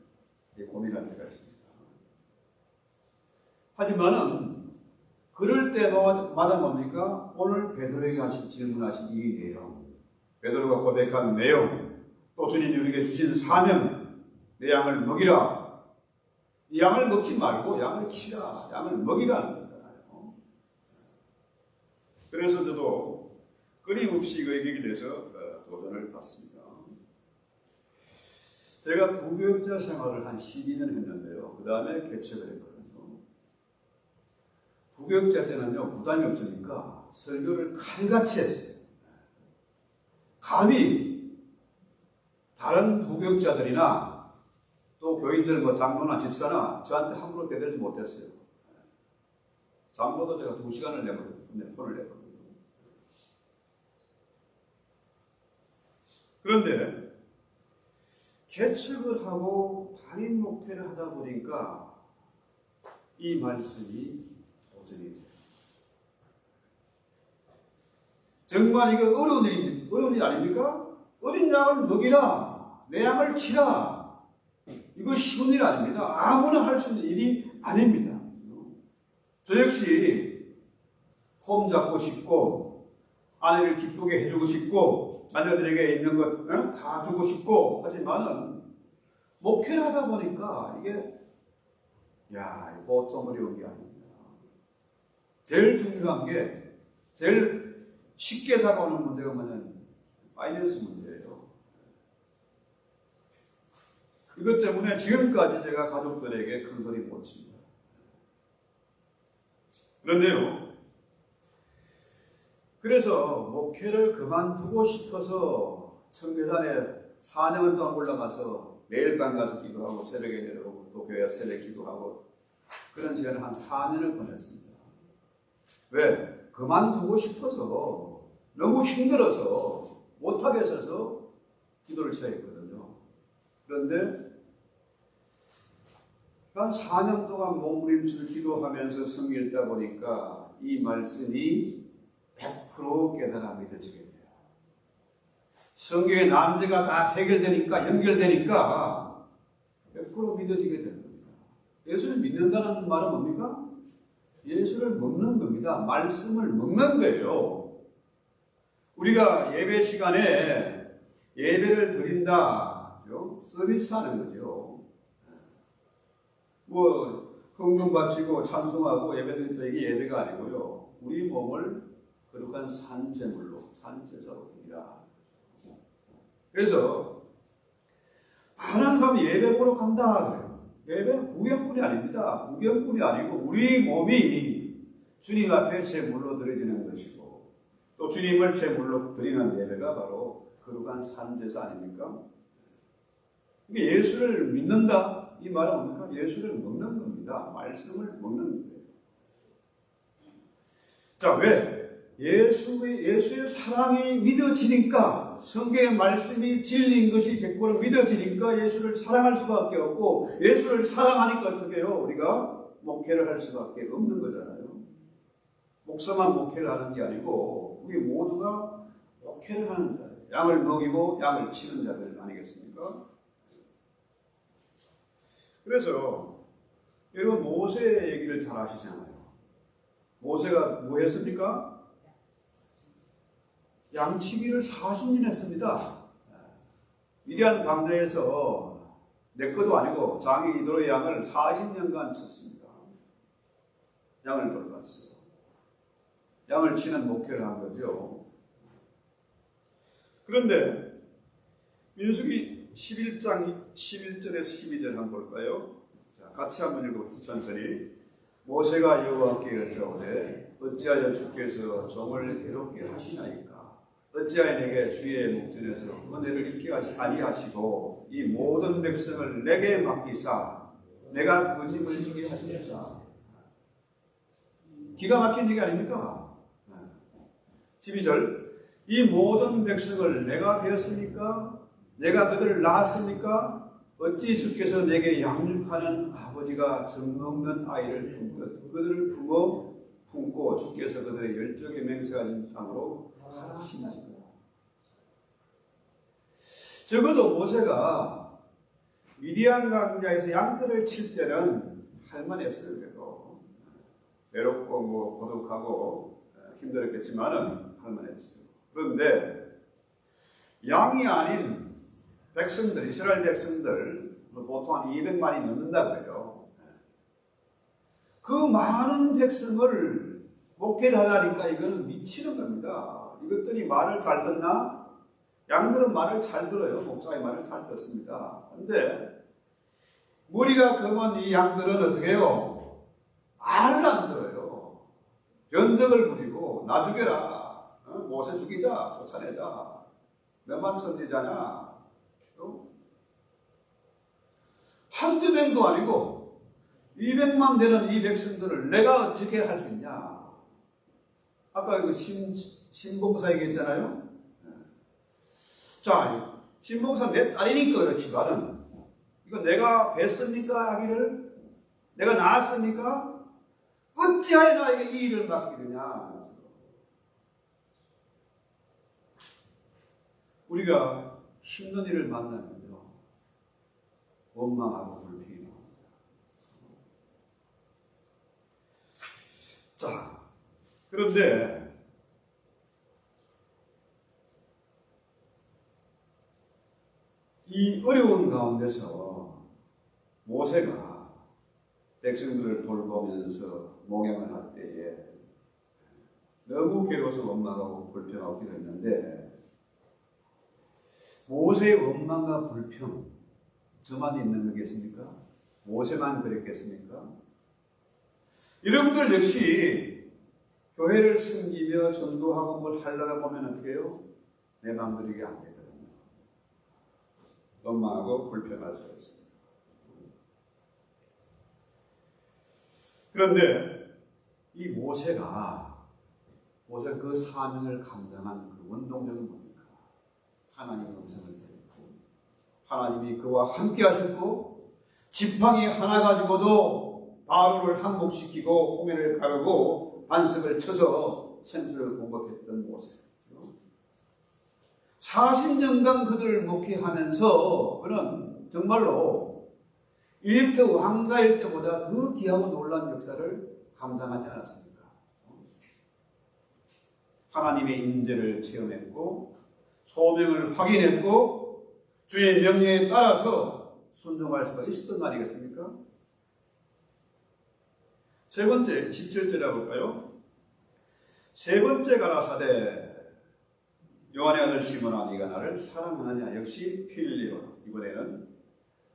Speaker 3: 고민할 때가 있습니다. 하지만은 그럴 때마다 뭡니까? 오늘 베드로에게 하신 질문하신 이 내용, 베드로가 고백한 내용, 또 주님이 우리에게 주신 사명, 내 양을 먹이라. 이 양을 먹지 말고 양을 치라. 양을 먹이라는 거잖아요. 그래서 저도 끊임없이 그에게 대해서 도전을 받습니다. 제가 부교육자 생활을 한 12년 했는데요. 그 다음에 개척을 했거든요. 부교육자 때는요, 부담이 없으니까 설교를 칼같이 했어요. 감히 다른 부교육자들이나 또 교인들 뭐 장로나 집사나 저한테 함부로 대들지 못했어요. 잠보다 제가 2시간을 폰을 내거든요. 그런데 개척을 하고 담임 목회를 하다 보니까 이 말씀이 도전이 돼요. 정말 이거 어려운 일 아닙니까? 어린 양을 먹이라, 내 양을 치라. 이거 쉬운 일 아닙니다. 아무나 할 수 있는 일이 아닙니다. 저 역시 홈 잡고 싶고 아내를 기쁘게 해주고 싶고 자녀들에게 있는 것 다 주고 싶고 하지만은 목회를 하다 보니까 이게 보통 어려운 게 아닙니다. 제일 중요한 게 제일 쉽게 다가오는 문제가 뭐냐면 파이낸스 문제예요. 이것 때문에 지금까지 제가 가족들에게 큰 소리 못 칩니다. 그런데요, 그래서 목회를 그만두고 싶어서 청계산에 4년 동안 올라가서 매일 밤 가서 기도하고 새벽에 내려오고 또 교회 새벽 기도하고 그런 시간을 한 4년을 보냈습니다. 왜? 그만두고 싶어서 너무 힘들어서 못하게 해서 기도를 시작했거든요. 그런데 한 4년 동안 몸부림치를 기도하면서 성경 읽다 보니까 이 말씀이 100% 깨달아 믿어지게 돼요. 성경의 난제가 다 해결되니까, 연결되니까 100% 믿어지게 되는 겁니다. 예수를 믿는다는 말은 뭡니까? 예수를 먹는 겁니다. 말씀을 먹는 거예요. 우리가 예배 시간에 예배를 드린다, 서비스하는 거죠. 헌금 바치고 찬송하고 예배드린다, 이게 예배가 아니고요. 우리 몸을 거룩한 산제물로, 산제사로 드리라. 그래서 많은 사람이 예배 보러 간다 그래요. 예배는 구경꾼이 아닙니다. 구경꾼이 아니고 우리 몸이 주님 앞에 제물로 드려지는 것이고 또 주님을 제물로 드리는 예배가 바로 거룩한 산제사 아닙니까? 이게 예수를 믿는다 이 말은 뭡니까? 예수를 먹는 겁니다. 말씀을 먹는 거예요. 자, 왜? 예수의 사랑이 믿어지니까 성경의 말씀이 진리인 것이 100% 믿어지니까 예수를 사랑할 수밖에 없고 예수를 사랑하니까 어떻게 해요? 우리가 목회를 할 수밖에 없는 거잖아요. 목사만 목회를 하는 게 아니고 우리 모두가 목회를 하는 자예요. 양을 먹이고 양을 치는 자들 아니겠습니까? 그래서 여러분 모세 얘기를 잘 아시잖아요. 모세가 뭐 했습니까? 양치기를 40년 했습니다. 미디안 광야에서 내 것도 아니고 장인 이도의 양을 40년간 쳤습니다. 양을 돌봤어요. 양을 치는 목회를 한 거죠. 그런데 민수기 11장 11절에서 12절 한번 볼까요? 자, 같이 한번 읽어보시죠. 천천히. 모세가 여호와께 여짜오되 어찌하여 주께서 종을 괴롭게 하시나이까? 어찌하여 내게 주의 목전에서 은혜를 잊게 아니하시고 이 모든 백성을 내게 맡기사 내가 그 집을 지게 하시겠다. 기가 막힌 얘기 아닙니까? 12절 이 모든 백성을 내가 배웠습니까? 내가 그들을 낳았습니까? 어찌 주께서 내게 양육하는 아버지가 젖먹는 아이를 품듯 그들을 품고 주께서 그들의 열정에 맹세하신 땅으로 하시나이까. 적어도 모세가 미디안 광야에서 양떼를 칠 때는 할만했어요. 그래도 외롭고 뭐 고독하고 힘들었겠지만은 할만했어요. 그런데 양이 아닌 백성들, 이스라엘 백성들 보통 한 200만이 넘는다 그래요. 그 많은 백성을 목회를 하려니까 이거는 미치는 겁니다. 이것들이 말을 잘 듣나? 양들은 말을 잘 들어요. 목자의 말을 잘 듣습니다. 그런데 머리가 검은 이 양들은 어떻게 해요? 말을 안 들어요. 변덕을 부리고 나 죽여라. 모세 죽이자. 쫓아내자. 너만 선지자냐. 한두 명도 아니고 200만 되는 이 백성들을 내가 어떻게 할 수 있냐. 아까 이거 신봉사 얘기했잖아요. 자, 신봉사 내 딸이니까 그렇지만은 이거 내가 뵀습니까? 아기를? 내가 낳았습니까? 어찌하여 나에게 이 일을 맡기느냐? 우리가 힘든 일을 만나면요 원망하고 불평이 나옵니다. 자, 그런데 이 어려운 가운데서 모세가 백성들을 돌보면서 목양을 할 때에 너무 괴로워서 원망하고 불평하고 기도했는데 모세의 원망과 불평 저만 있는 거겠습니까? 모세만 그랬겠습니까? 여러분들 역시 교회를 섬기며 전도하고 뭘 하려다 보면 어떻게 해요? 내 마음대로 이게 안 되거든요. 원망하고 불평할 수가 있습니다. 그런데 이 모세가 그 사명을 감당한 그 원동력은 뭡니까? 하나님의 음성을 듣고 하나님이 그와 함께 하셨고 지팡이 하나 가지고도 바로를 항복시키고 홍해를 가르고 반석을 쳐서 생수를 공급했던 모세. 40년간 그들을 목회하면서 그는 정말로 이집트 왕자일 때보다 더 귀하고 놀라운 역사를 감당하지 않았습니까? 하나님의 임재를 체험했고 소명을 확인했고 주의 명령에 따라서 순종할 수가 있었던 날이겠습니까? 세 번째 17절에 볼까요? 세 번째 가라사대 요한의 아들 시몬아 네가 나를 사랑하느냐. 역시 필리오. 이번에는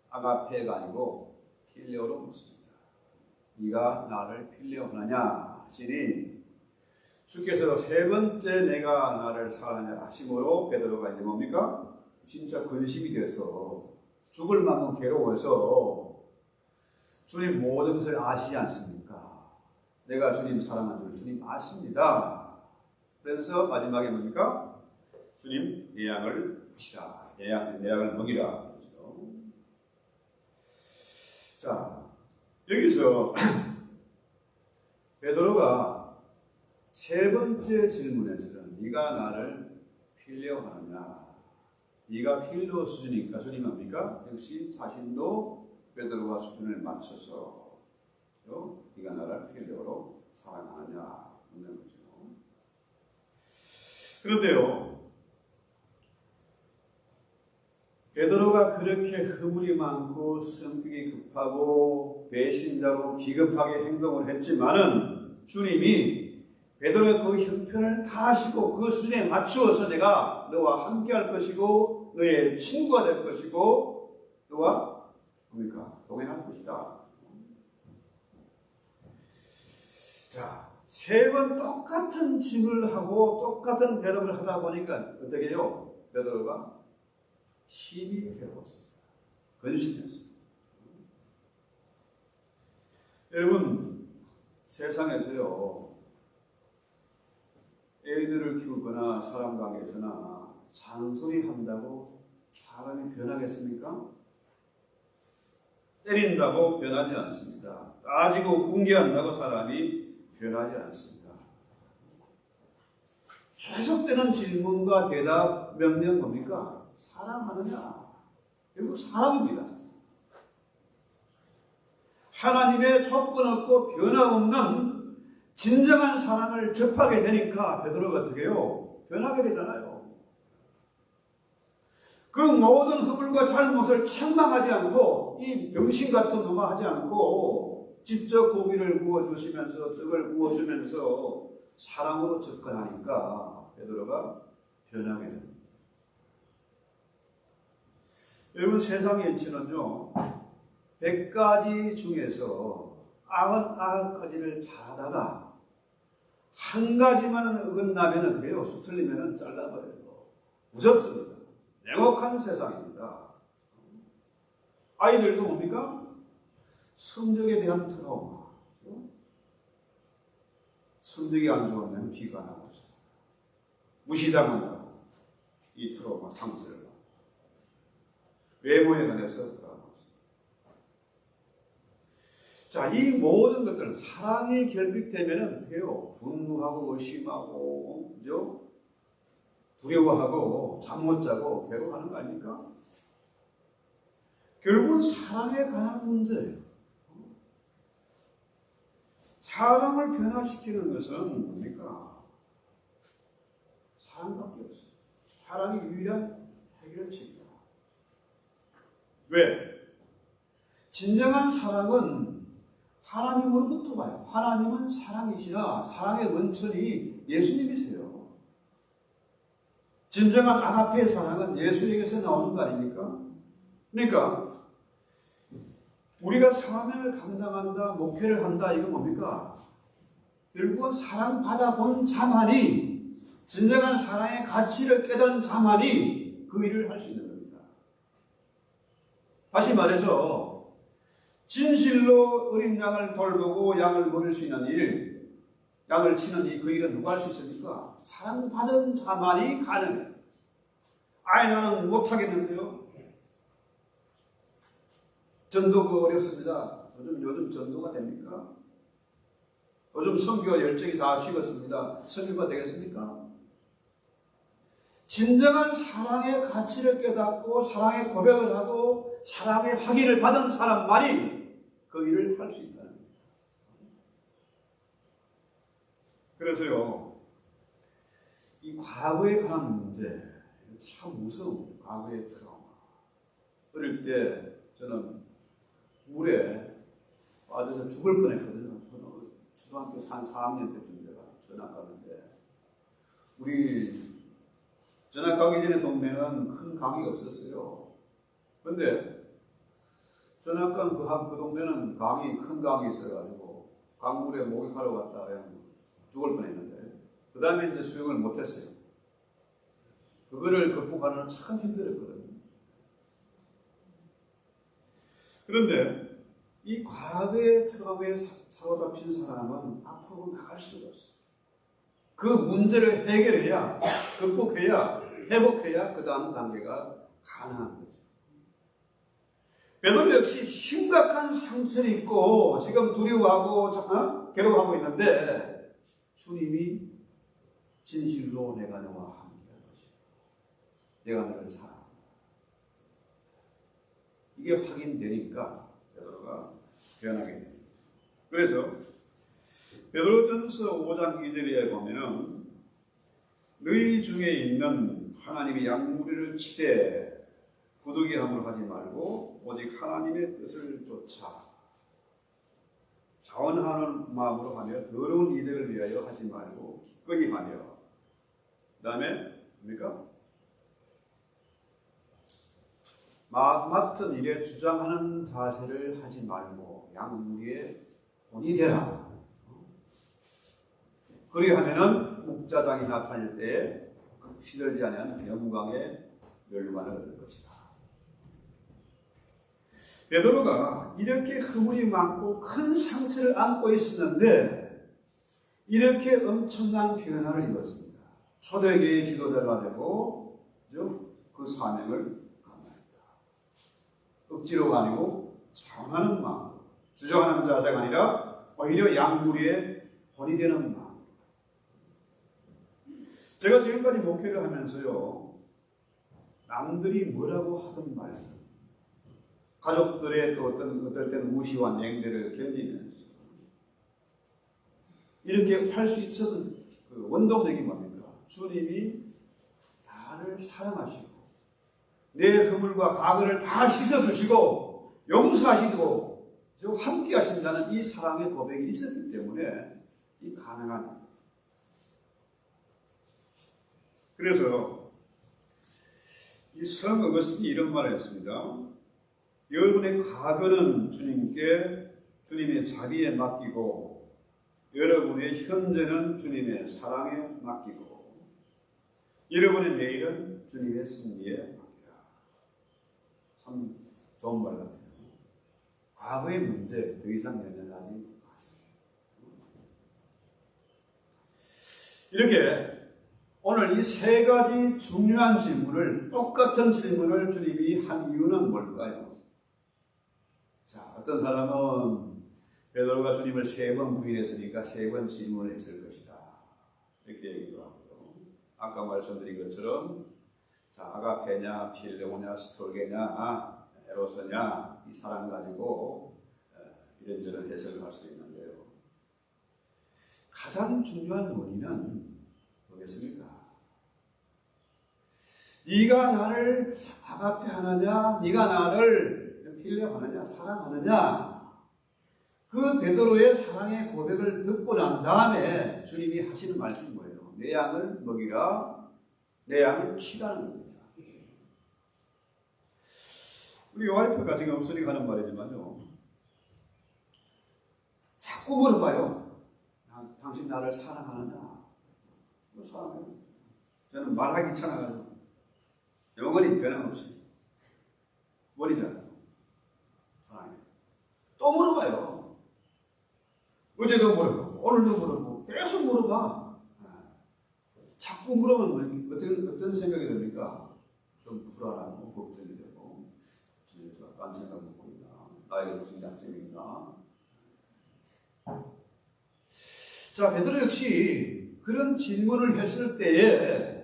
Speaker 3: 아가페가 아니고 필리오로 묻습니다. 네가 나를 필리오하느냐 하시니 주께서 세 번째 내가 나를 사랑하느냐 하심으로 베드로가 이제 뭡니까? 진짜 근심이 돼서 죽을 만큼 괴로워서 주님 모든 것을 아시지 않습니까? 내가 주님 사랑하는 줄 주님 아십니다. 그래서 마지막에 뭡니까? 주님 내 양을 치라. 내 양을 먹이라. 그렇죠? 자, 여기서 베드로가 세 번째 질문에서는 네가 나를 필요하느냐. 네가 필요 수준이니까 주님 뭡니까? 역시 자신도 베드로가 수준을 맞춰서 네가 나를 필요로 사랑하느냐 묻는 거죠. 그런데요, 베드로가 그렇게 허물이 많고 성격이 급하고 배신자고 비겁하게 행동을 했지만은 주님이 베드로의 그 형편을 다 아시고 그 수준에 맞추어서 내가 너와 함께 할 것이고 너의 친구가 될 것이고 너와 뭡니까? 동행할 것이다. 자, 세 번 똑같은 질문을 하고 똑같은 대답을 하다 보니까 어떻게 해요? 베드로가 심히 괴로웠습니다. 근심했습니다. 여러분, 세상에서요, 애들을 키우거나 사람 관계에서나 잔소리 한다고 사람이 변하겠습니까? 때린다고 변하지 않습니다. 따지고 훈계한다고 사람이 변하지 않습니다. 계속되는 질문과 대답 명령 뭡니까? 사랑하느냐? 결국 사랑입니다. 하나님의 조건 없고 변함없는 진정한 사랑을 접하게 되니까 베드로가 어떻게 해요? 변하게 되잖아요. 그 모든 허물과 잘못을 책망하지 않고 이 병신 같은 놈아 하지 않고 직접 고기를 구워주시면서 떡을 구워주면서 사랑으로 접근하니까 베드로가 변하게 됩니다. 여러분 세상의 이치는요 100가지 중에서 99가지를 잘하다가 한 가지만 어긋나면 어떻게 해요? 수틀리면 잘라버려요. 무섭습니다. 냉혹한 세상입니다. 아이들도 뭡니까? 성적에 대한 트라우마. 성적이 안 좋으면 비가 나고 무시당한다고 이 트라우마 상처를 받고 외모에 관해서 트라우마. 자, 이 모든 것들은 사랑이 결핍되면 어떻게 해요? 분노하고 의심하고 그죠? 두려워하고 잠 못 자고 괴로워하는 거 아닙니까? 결국은 사랑에 관한 문제예요. 사랑을 변화시키는 것은 뭡니까? 사랑밖에 없어요. 사랑이 유일한 해결책이다. 왜? 진정한 사랑은 하나님으로부터 와요. 하나님은 사랑이시라 사랑의 원천이 예수님이세요. 진정한 아가페의 사랑은 예수에게서 나오는 거 아닙니까? 그러니까 우리가 사명을 감당한다, 목회를 한다, 이건 뭡니까? 결국은 사랑받아 본 자만이, 진정한 사랑의 가치를 깨달은 자만이 그 일을 할 수 있는 겁니다. 다시 말해서 진실로 어린 양을 돌보고 양을 먹일 수 있는 일, 양을 치는 그 일은 누가 할 수 있습니까? 사랑받은 자만이 가능해요. 아이 나는 못하겠는데요. 전도가 어렵습니다. 요즘 전도가 됩니까? 요즘 선교가 열정이 다 식었습니다. 선교가 되겠습니까? 진정한 사랑의 가치를 깨닫고 사랑의 고백을 하고 사랑의 확인을 받은 사람만이 그 일을 할 수 있다는 겁니다. 그래서요, 이 과거에 관한 문제, 참 무서운 과거의 트라우마. 어릴 때 저는 물에 빠져서 죽을 뻔했거든요. 초등학교 한 4학년 때쯤 제가 전학 갔는데, 우리 전학 가기 전에 동네는 큰 강이 없었어요. 근데 전학 간 그 동네는 큰 강이 있어가지고 강물에 목욕하러 갔다가 그냥 죽을 뻔했는데, 그 다음에 이제 수영을 못했어요. 그거를 극복하는 건 참 힘들었거든요. 그런데 이 과거의 트라우마에 사로잡힌 사람은 앞으로 나갈 수가 없어요. 그 문제를 해결해야, 극복해야, 회복해야 그 다음 단계가 가능한 거죠. 베드로 역시 심각한 상처를 입고 지금 두려워하고 괴로워하고 있는데 주님이 진실로 내가 너와 함께할 것이다. 내가 너를 사랑한다. 이게 확인되니까 베드로가 변하게 됩니다. 그래서 베드로전서 5장 2절에 보면은 너희 중에 있는 하나님의 양무리를 치되 부득이함을 하지 말고 오직 하나님의 뜻을 쫓아 자원하는 마음으로 하며 더러운 이득을 위하여 하지 말고 기꺼이 하며, 그 다음에 뭡니까? 맡은 일에 주장하는 자세를 하지 말고 양무리의 본이 되라. 그리하면은 목자장이 나타날 때에 시들지 않은 영광의 멸관을 얻을 것이다. 베드로가 이렇게 허물이 많고 큰 상처를 안고 있었는데 이렇게 엄청난 변화를 이뤘습니다. 초대교회의 지도자가 되고 그 사명을 감당했다. 억지로가 아니고 자원하는 마음, 주저하는 자세가 아니라 오히려 양무리의 본이 되는 마음. 제가 지금까지 목회를 하면서요, 남들이 뭐라고 하든 말든 가족들의 또 어떨 때는 무시와 냉대를 견디면서 이렇게 할 수 있었던 그 원동력이 뭡니까? 주님이 나를 사랑하시고 내 허물과 과거를 다 씻어주시고 용서하시고 함께 하신다는 이 사랑의 고백이 있었기 때문에 이 가능한. 그래서 이 성 어거스틴이 이런 말을 했습니다. 여러분의 과거는 주님의 자비에 맡기고 여러분의 현재는 주님의 사랑에 맡기고 여러분의 내일은 주님의 승리에 맡기라. 참 좋은 말 같아요. 과거의 문제 더 이상 연연하지 마십시오. 이렇게 오늘 이 세 가지 중요한 질문을, 똑같은 질문을 주님이 한 이유는 뭘까요? 자, 어떤 사람은 베드로가 주님을 3번 부인했으니까 3번 질문을 했을 것이다, 이렇게 얘기도 하고요. 아까 말씀드린 것처럼 자, 아가페냐, 필레오냐, 스톨게냐, 에로스냐, 이 사람 가지고 이런저런 해석을 할 수 있는데요. 가장 중요한 원인은 뭐겠습니까? 네가 나를 아가페 하느냐, 네가 나를 필레오 하느냐, 사랑하느냐, 그 베드로의 사랑의 고백을 듣고 난 다음에 주님이 하시는 말씀이 뭐예요? 내 양을 먹이라, 내 양을 치라는 겁니다. 우리 와이프가 지금 없으니까 하는 말이지만요, 자꾸 물어봐요. 당신 나를 사랑하느냐? 사랑해요. 저는 말하기 귀찮아가지고 영원히 변함없이 버리잖아요. 사랑해요. 또 물어봐요. 어제도 물어보고 오늘도 물어보고 계속 물어봐. 자꾸 물으면 어떤 생각이 듭니까? 좀 불안하고 걱정이 되고, 주님께서 딴 생각 먹고 있나? 나에게 무슨 약점이 있나? 자, 베드로 역시 그런 질문을 했을 때에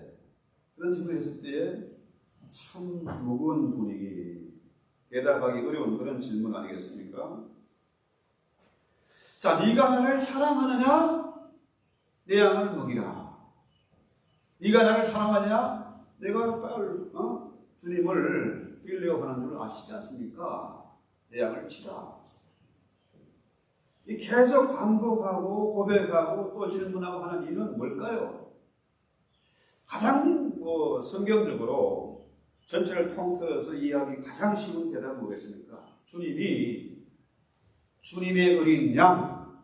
Speaker 3: 참 무거운 분위기, 대답하기 어려운 그런 질문 아니겠습니까? 자, 네가 나를 사랑하느냐? 내 양을 먹이라. 네가 나를 사랑하냐? 내가 주님을 필레오 하는 줄 아시지 않습니까? 내 양을 치라. 이 계속 반복하고 고백하고 또 질문하고 하는 이유는 뭘까요? 가장 성경적으로 전체를 통틀어서 이해하기 가장 쉬운 대답은 뭐겠습니까? 주님의 어린 양,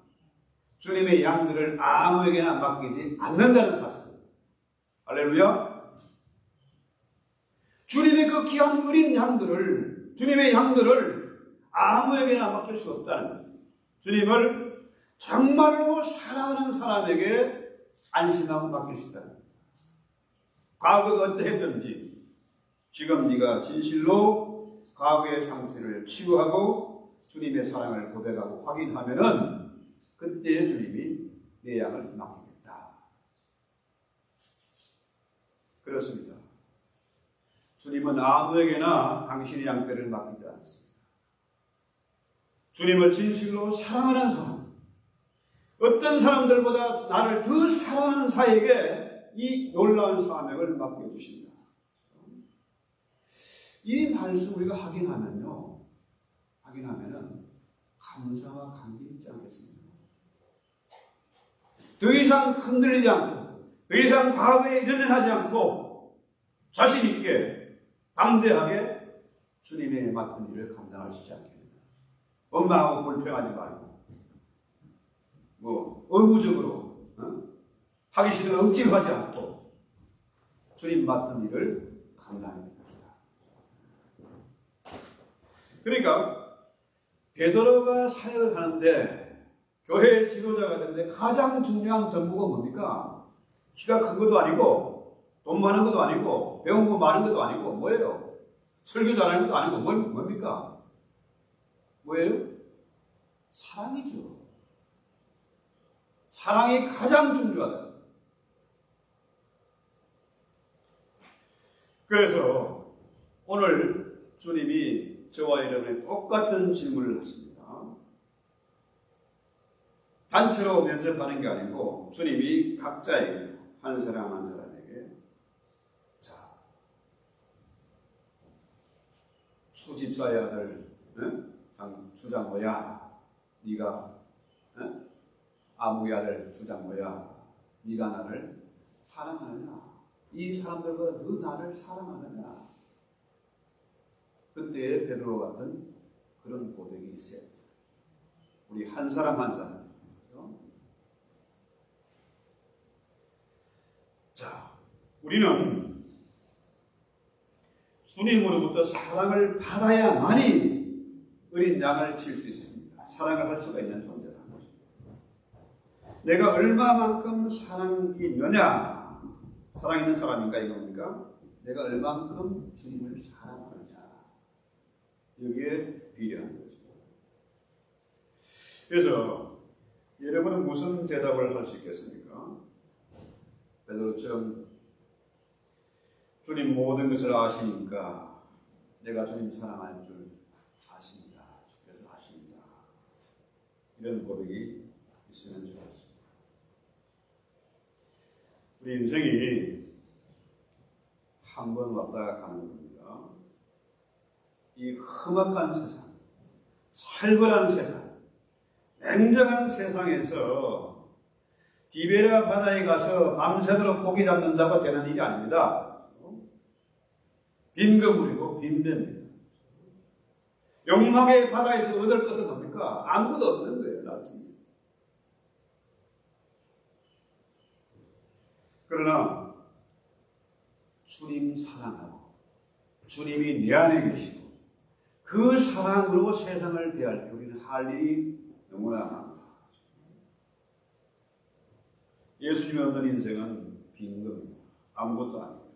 Speaker 3: 주님의 양들을 아무에게나 맡기지 않는다는 사실. 할렐루야. 주님의 그 귀한 어린 양들을, 주님의 양들을 아무에게나 맡길 수 없다는 거예요. 주님을 정말로 사랑하는 사람에게 안심하고 맡길 수 있다는 거예요. 과거가 어떠했든지 지금 네가 진실로 과거의 상태를 치유하고 주님의 사랑을 고백하고 확인하면은 그때 주님이 내 양을 맡기겠다. 그렇습니다. 주님은 아무에게나 당신의 양떼를 맡기지 않습니다. 주님을 진실로 사랑하는 사람, 어떤 사람들보다 나를 더 사랑하는 자에게 이 놀라운 사명을 맡겨주십니다. 이 말씀 우리가 확인하면은 감사와 감기 있지 않겠습니까? 더 이상 흔들리지 않고, 더 이상 과거에 연연하지 않고 자신 있게 담대하게 주님의 맡은 일을 감당할 수 있지 않겠습니까? 엄마하고 불평하지 말고, 의무적으로 하기 싫은 억지로 하지 않고 주님 맡은 일을 감당합니다. 그러니까 베드로가 사역을 하는데, 교회 지도자가 되는데 가장 중요한 덤부가 뭡니까? 키가 큰 것도 아니고 돈 많은 것도 아니고 배운 거 많은 것도 아니고 뭐예요? 설교 잘하는 것도 아니고 뭡니까? 뭐예요? 사랑이죠. 사랑이 가장 중요하다. 그래서 오늘 주님이 저와 여러분의 똑같은 질문을 하십니다. 단체로 면접하는 게 아니고 주님이 각자에게 한 사람 한 사람에게 자 수집사의 아들 주장모야 네가 아무의 아들 주장모야 네가 나를 사랑하느냐 이 사람들보다 너 나를 사랑하느냐 그때의 베드로 같은 그런 고백이 있어요. 우리 한 사람 한 사람 자, 우리는 주님으로부터 사랑을 받아야만이 어린 양을 칠 수 있습니다. 사랑을 할 수가 있는 존재라는 거죠. 내가 얼마만큼 사랑이 있느냐, 사랑 있는 사람인가 이겁니까? 내가 얼마만큼 주님을 사랑하느냐, 여기에 비례한 거죠. 그래서 여러분은 무슨 대답을 할 수 있겠습니까? 베드로처럼 주님 모든 것을 아시니까 내가 주님 사랑하는 줄 아십니다. 그래서 아십니다. 이런 고백이 있으면 좋겠습니다. 우리 인생이 한 번 왔다 가는 겁니다. 이 험악한 세상, 살벌한 세상, 냉정한 세상에서 디베랴 바다에 가서 밤새도록 고기 잡는다고 되는 일이 아닙니다. 빈 그물이고 빈 배입니다. 욕망의 바다에서 얻을 것은 뭡니까? 아무것도 없는 거예요. 나지. 그러나 주님 사랑하고 주님이 내 안에 계시고 그 사랑으로 세상을 대할 때 우리는 할 일이 너무나 많다. 예수님이 없는 인생은 빈 겁니다. 아무것도 아닙니다.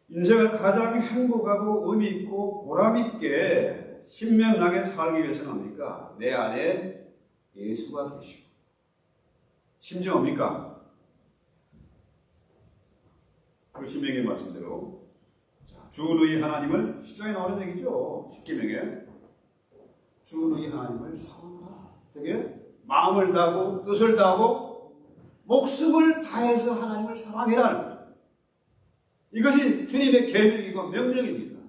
Speaker 3: 인생을 가장 행복하고 의미 있고 보람 있게 신명나게 살기 위해서는 뭡니까? 내 안에 예수가 계시고 심지어 뭡니까? 그 신명의 말씀대로 주 너희 하나님을 10장에 나오는 얘기죠. 10계명에 주 너희 하나님을 사랑하라. 되게 마음을 다하고 뜻을 다하고 목숨을 다해서 하나님을 사랑해라는 거죠. 이것이 주님의 계명이고 명령입니다.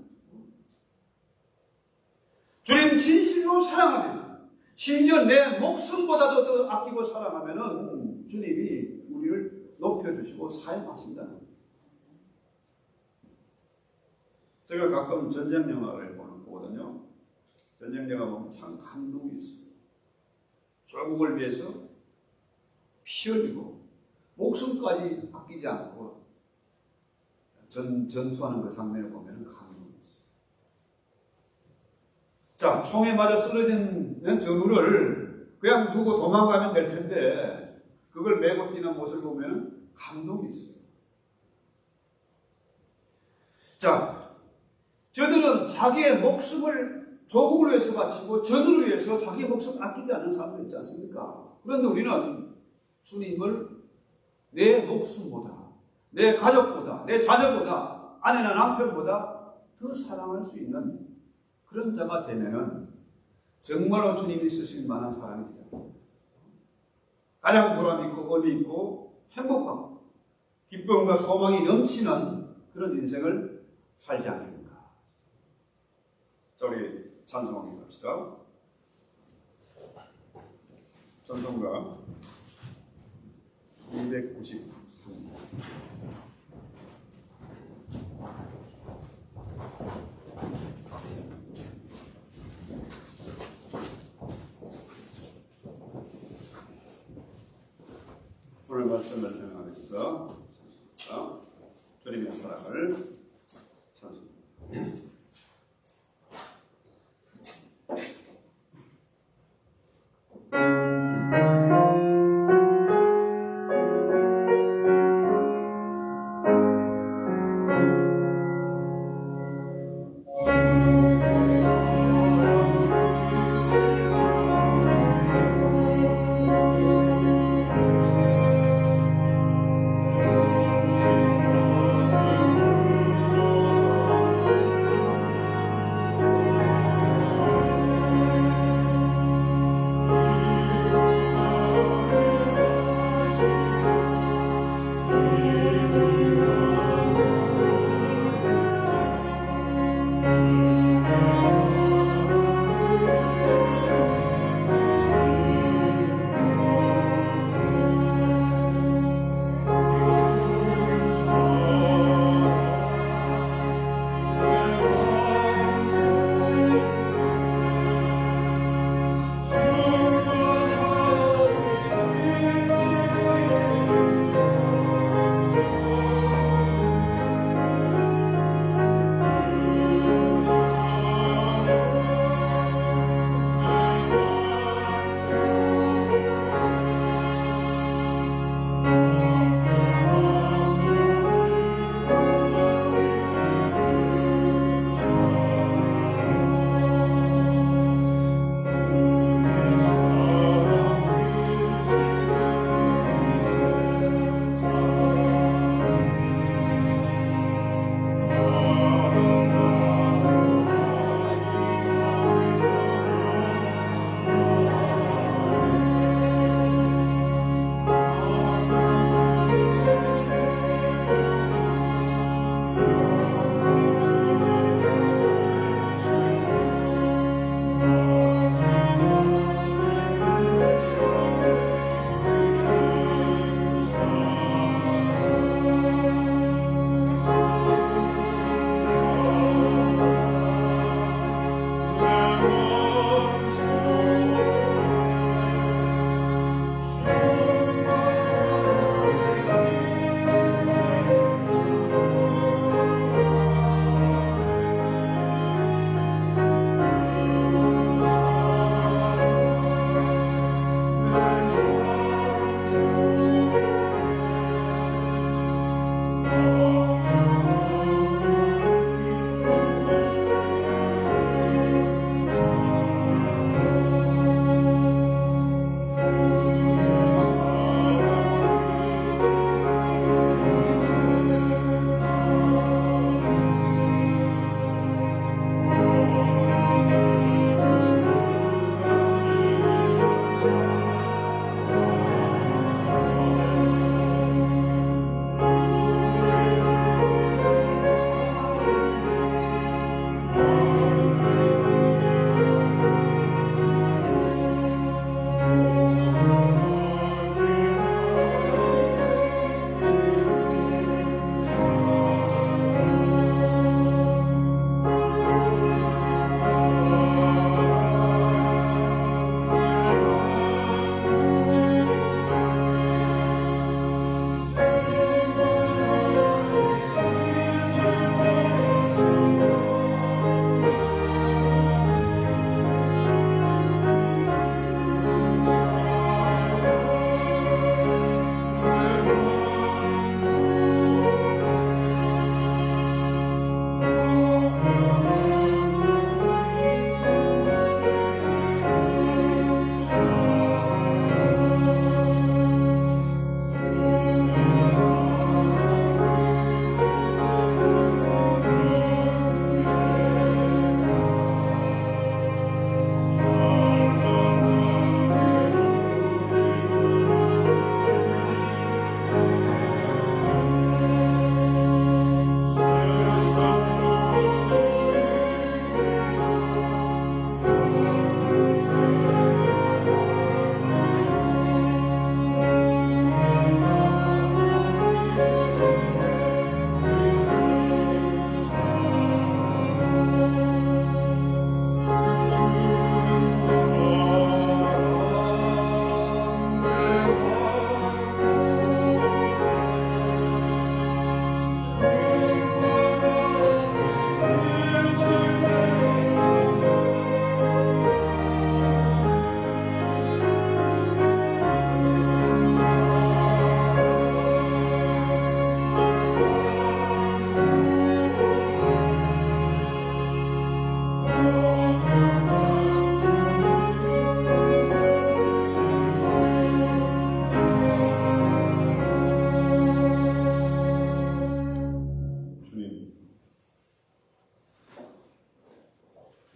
Speaker 3: 주님 진실로 사랑하면 심지어 내 목숨보다도 더 아끼고 사랑하면 주님이 우리를 높여주시고 사용하신다는 거예요. 제가 가끔 전쟁 영화를 보거든요. 전쟁 영화 보면 참 감동이 있어요. 조국을 위해서 피 흘리고 목숨까지 아끼지 않고 전투하는 그 장면을 보면 감동이 있어요. 자, 총에 맞아 쓰러지는 전우를 그냥 두고 도망가면 될 텐데 그걸 메고 뛰는 모습을 보면 감동이 있어요. 자, 저들은 자기의 목숨을 조국을 위해서 바치고 전우를 위해서 자기의 목숨을 아끼지 않는 사람들 있지 않습니까? 그런데 우리는 주님을 내 목숨보다, 내 가족보다, 내 자녀보다, 아내나 남편보다 더 사랑할 수 있는 그런 자가 되면은 정말로 주님이 쓰실 만한 사람이 되잖아요. 가장 보람 있고 의미 있고 행복하고 기쁨과 소망이 넘치는 그런 인생을 살지 않겠는가. 자, 우리 찬송하게 갑시다. 찬송가 293. 오늘 말씀을 생각하면서 찬송합니다. 주님의 사랑을 찬송합니다.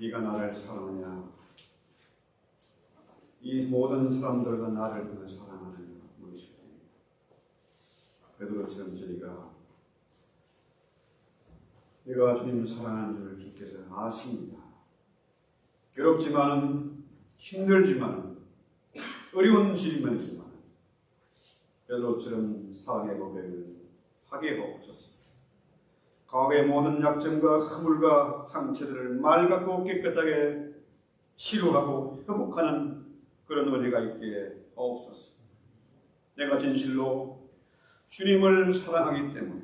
Speaker 3: 네가 나를 사랑하냐? 이 모든 사람들과 나를 더 사랑하는 무엇일까? 베드로처럼 저희가 내가 주님 사랑하는 줄 주께서 아십니다. 괴롭지만은 힘들지만은 어려운 질문이지만 베드로처럼 사랑의 고백을 하게 하옵소서. 과거의 모든 약점과 허물과 상처들을 맑고 깨끗하게 치료하고 회복하는 그런 은혜가 있게 하옵소서. 내가 진실로 주님을 사랑하기 때문에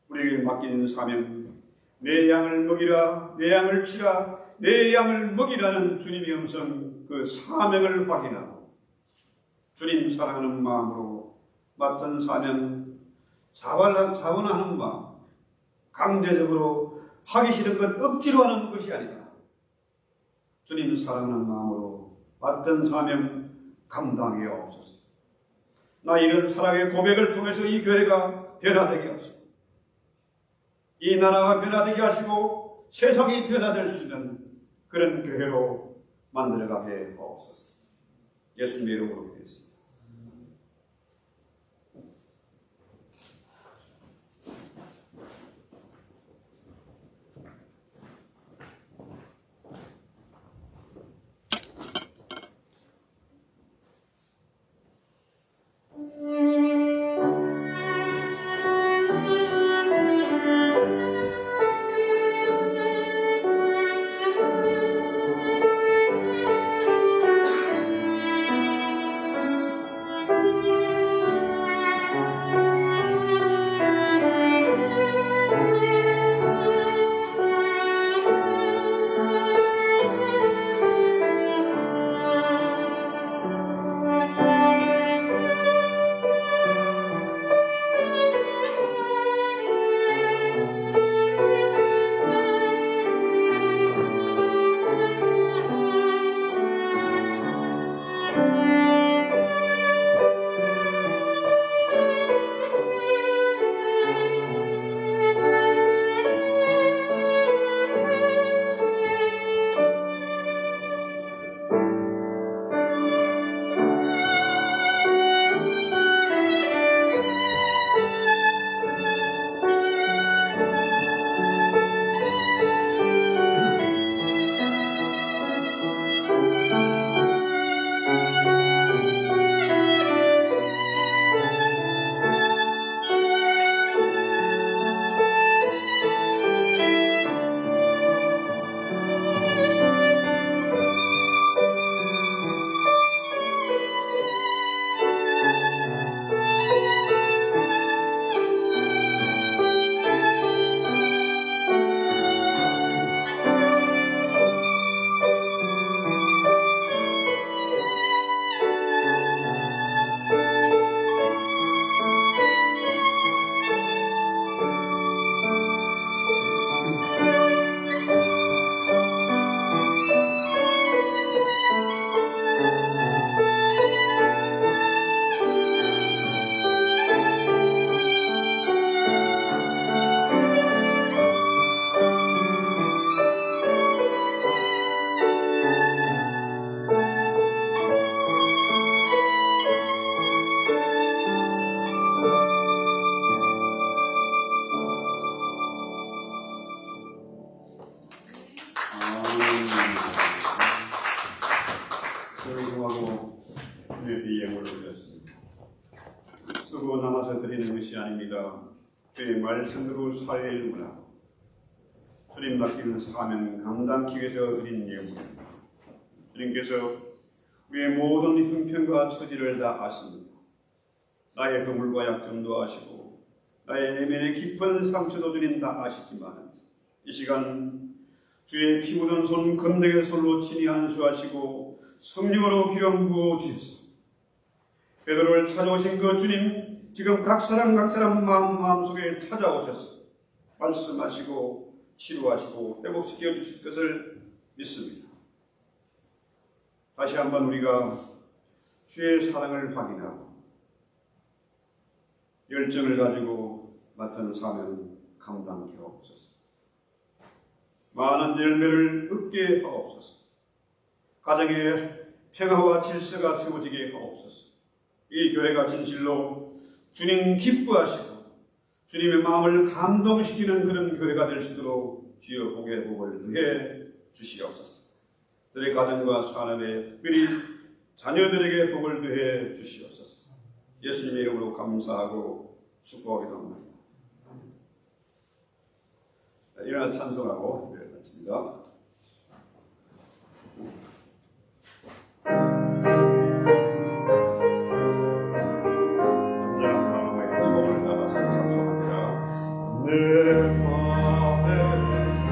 Speaker 3: 우리에게 맡긴 사명, 내 양을 먹이라, 내 양을 치라, 내 양을 먹이라는 주님의 음성, 그 사명을 확인하고 주님 사랑하는 마음으로 맡은 사명, 자원하는 마음, 강제적으로 하기 싫은 것 억지로 하는 것이 아니라 주님 사랑하는 마음으로 맡은 사명 감당해 없었어. 나 이런 사랑의 고백을 통해서 이 교회가 변화되게 하시고 이 나라가 변화되게 하시고 세상이 변화될 수 있는 그런 교회로 만들어가게 하옵소서. 예수님의 이름으로 기도했습니다. 소유하고 주의 예물을 드렸습니다. 쓰고 남아서 드리는 것이 아닙니다. 주의 말씀으로 사회를 문하고 주님 맡기는 사명 감당하기 위해서 드린 예물입니다. 주님께서 우리의 모든 형편과 처지를 다 아십니다. 나의 허물과 약점도 아시고 나의 내면의 깊은 상처도 주님 다 아시지만 이 시간 주의 피 묻은 손 건너게 손으로 친히 안수하시고 성령으로 기름 부어 주셔서 베드로를 찾아오신 그 주님 지금 각 사람 마음속에 찾아오셔서 말씀하시고 치료하시고 회복시켜 주실 것을 믿습니다. 다시 한번 우리가 주의 사랑을 확인하고 열정을 가지고 맡은 사명 감당케 하옵소서. 많은 열매를 얻게 하옵소서. 가정에 평화와 질서가 세워지게 하옵소서. 이 교회가 진실로 주님 기뻐하시고 주님의 마음을 감동시키는 그런 교회가 될 수 있도록 주여 복의 복을 더해 주시옵소서. 저희 가정과 산업에 특별히 자녀들에게 복을 더해 주시옵소서. 예수님의 이름으로 감사하고 축복하기도 합니다. 일어나서 찬송하고 마칩니다. 언제나 하나님의 소원을 담아서 찬송합니다. 내 맘에 주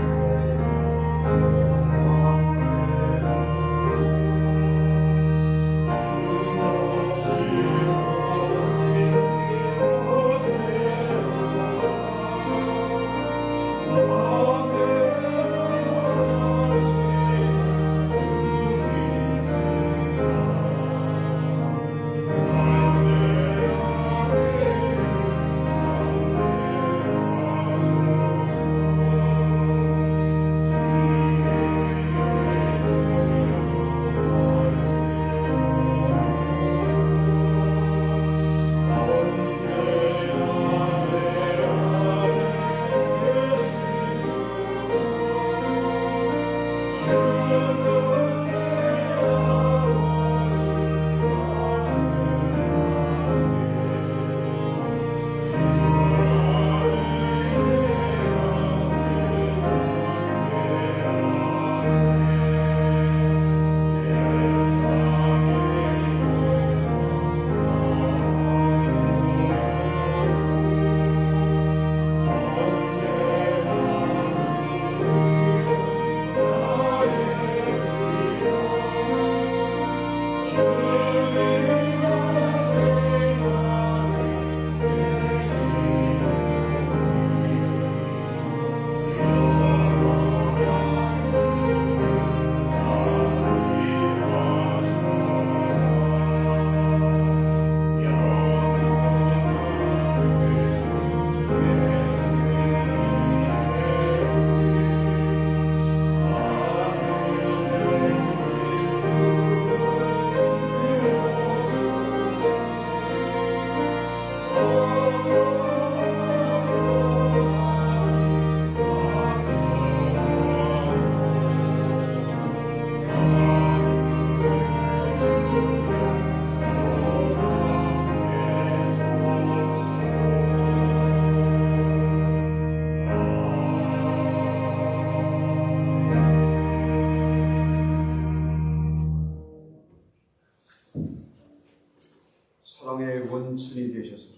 Speaker 3: 사랑의 원천이 되셔서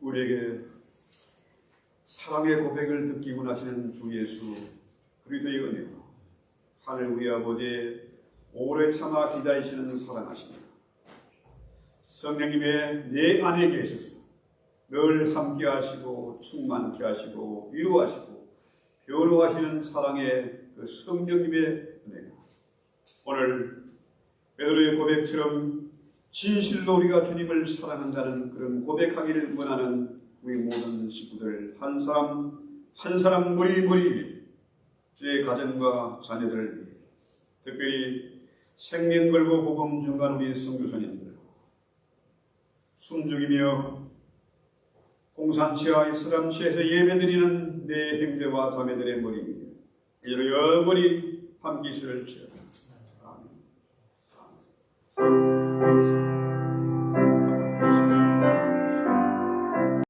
Speaker 3: 우리에게 사랑의 고백을 듣기 원하시는 주 예수 그리스도의 은혜와 하늘 우리 아버지의 오래 참아 기다리시는 사랑하시니 성령님의 내 안에 계셔서 늘 함께 하시고 충만케 하시고 위로하시고 변호하시는 사랑의 그 성령님의 은혜가 오늘 베드로의 고백처럼 진실로 우리가 주님을 사랑한다는 그런 고백하기를 원하는 우리 모든 식구들 한 사람 무리 제 가정과 자녀들을 위해 특별히 생명 걸고 복음 증거하는 우리 선교사님들 숨죽이며 공산치와 이슬람치에서 예배드리는 내 형제와 자매들의 머리 위에 이로 영원히 함께 있을 지어다.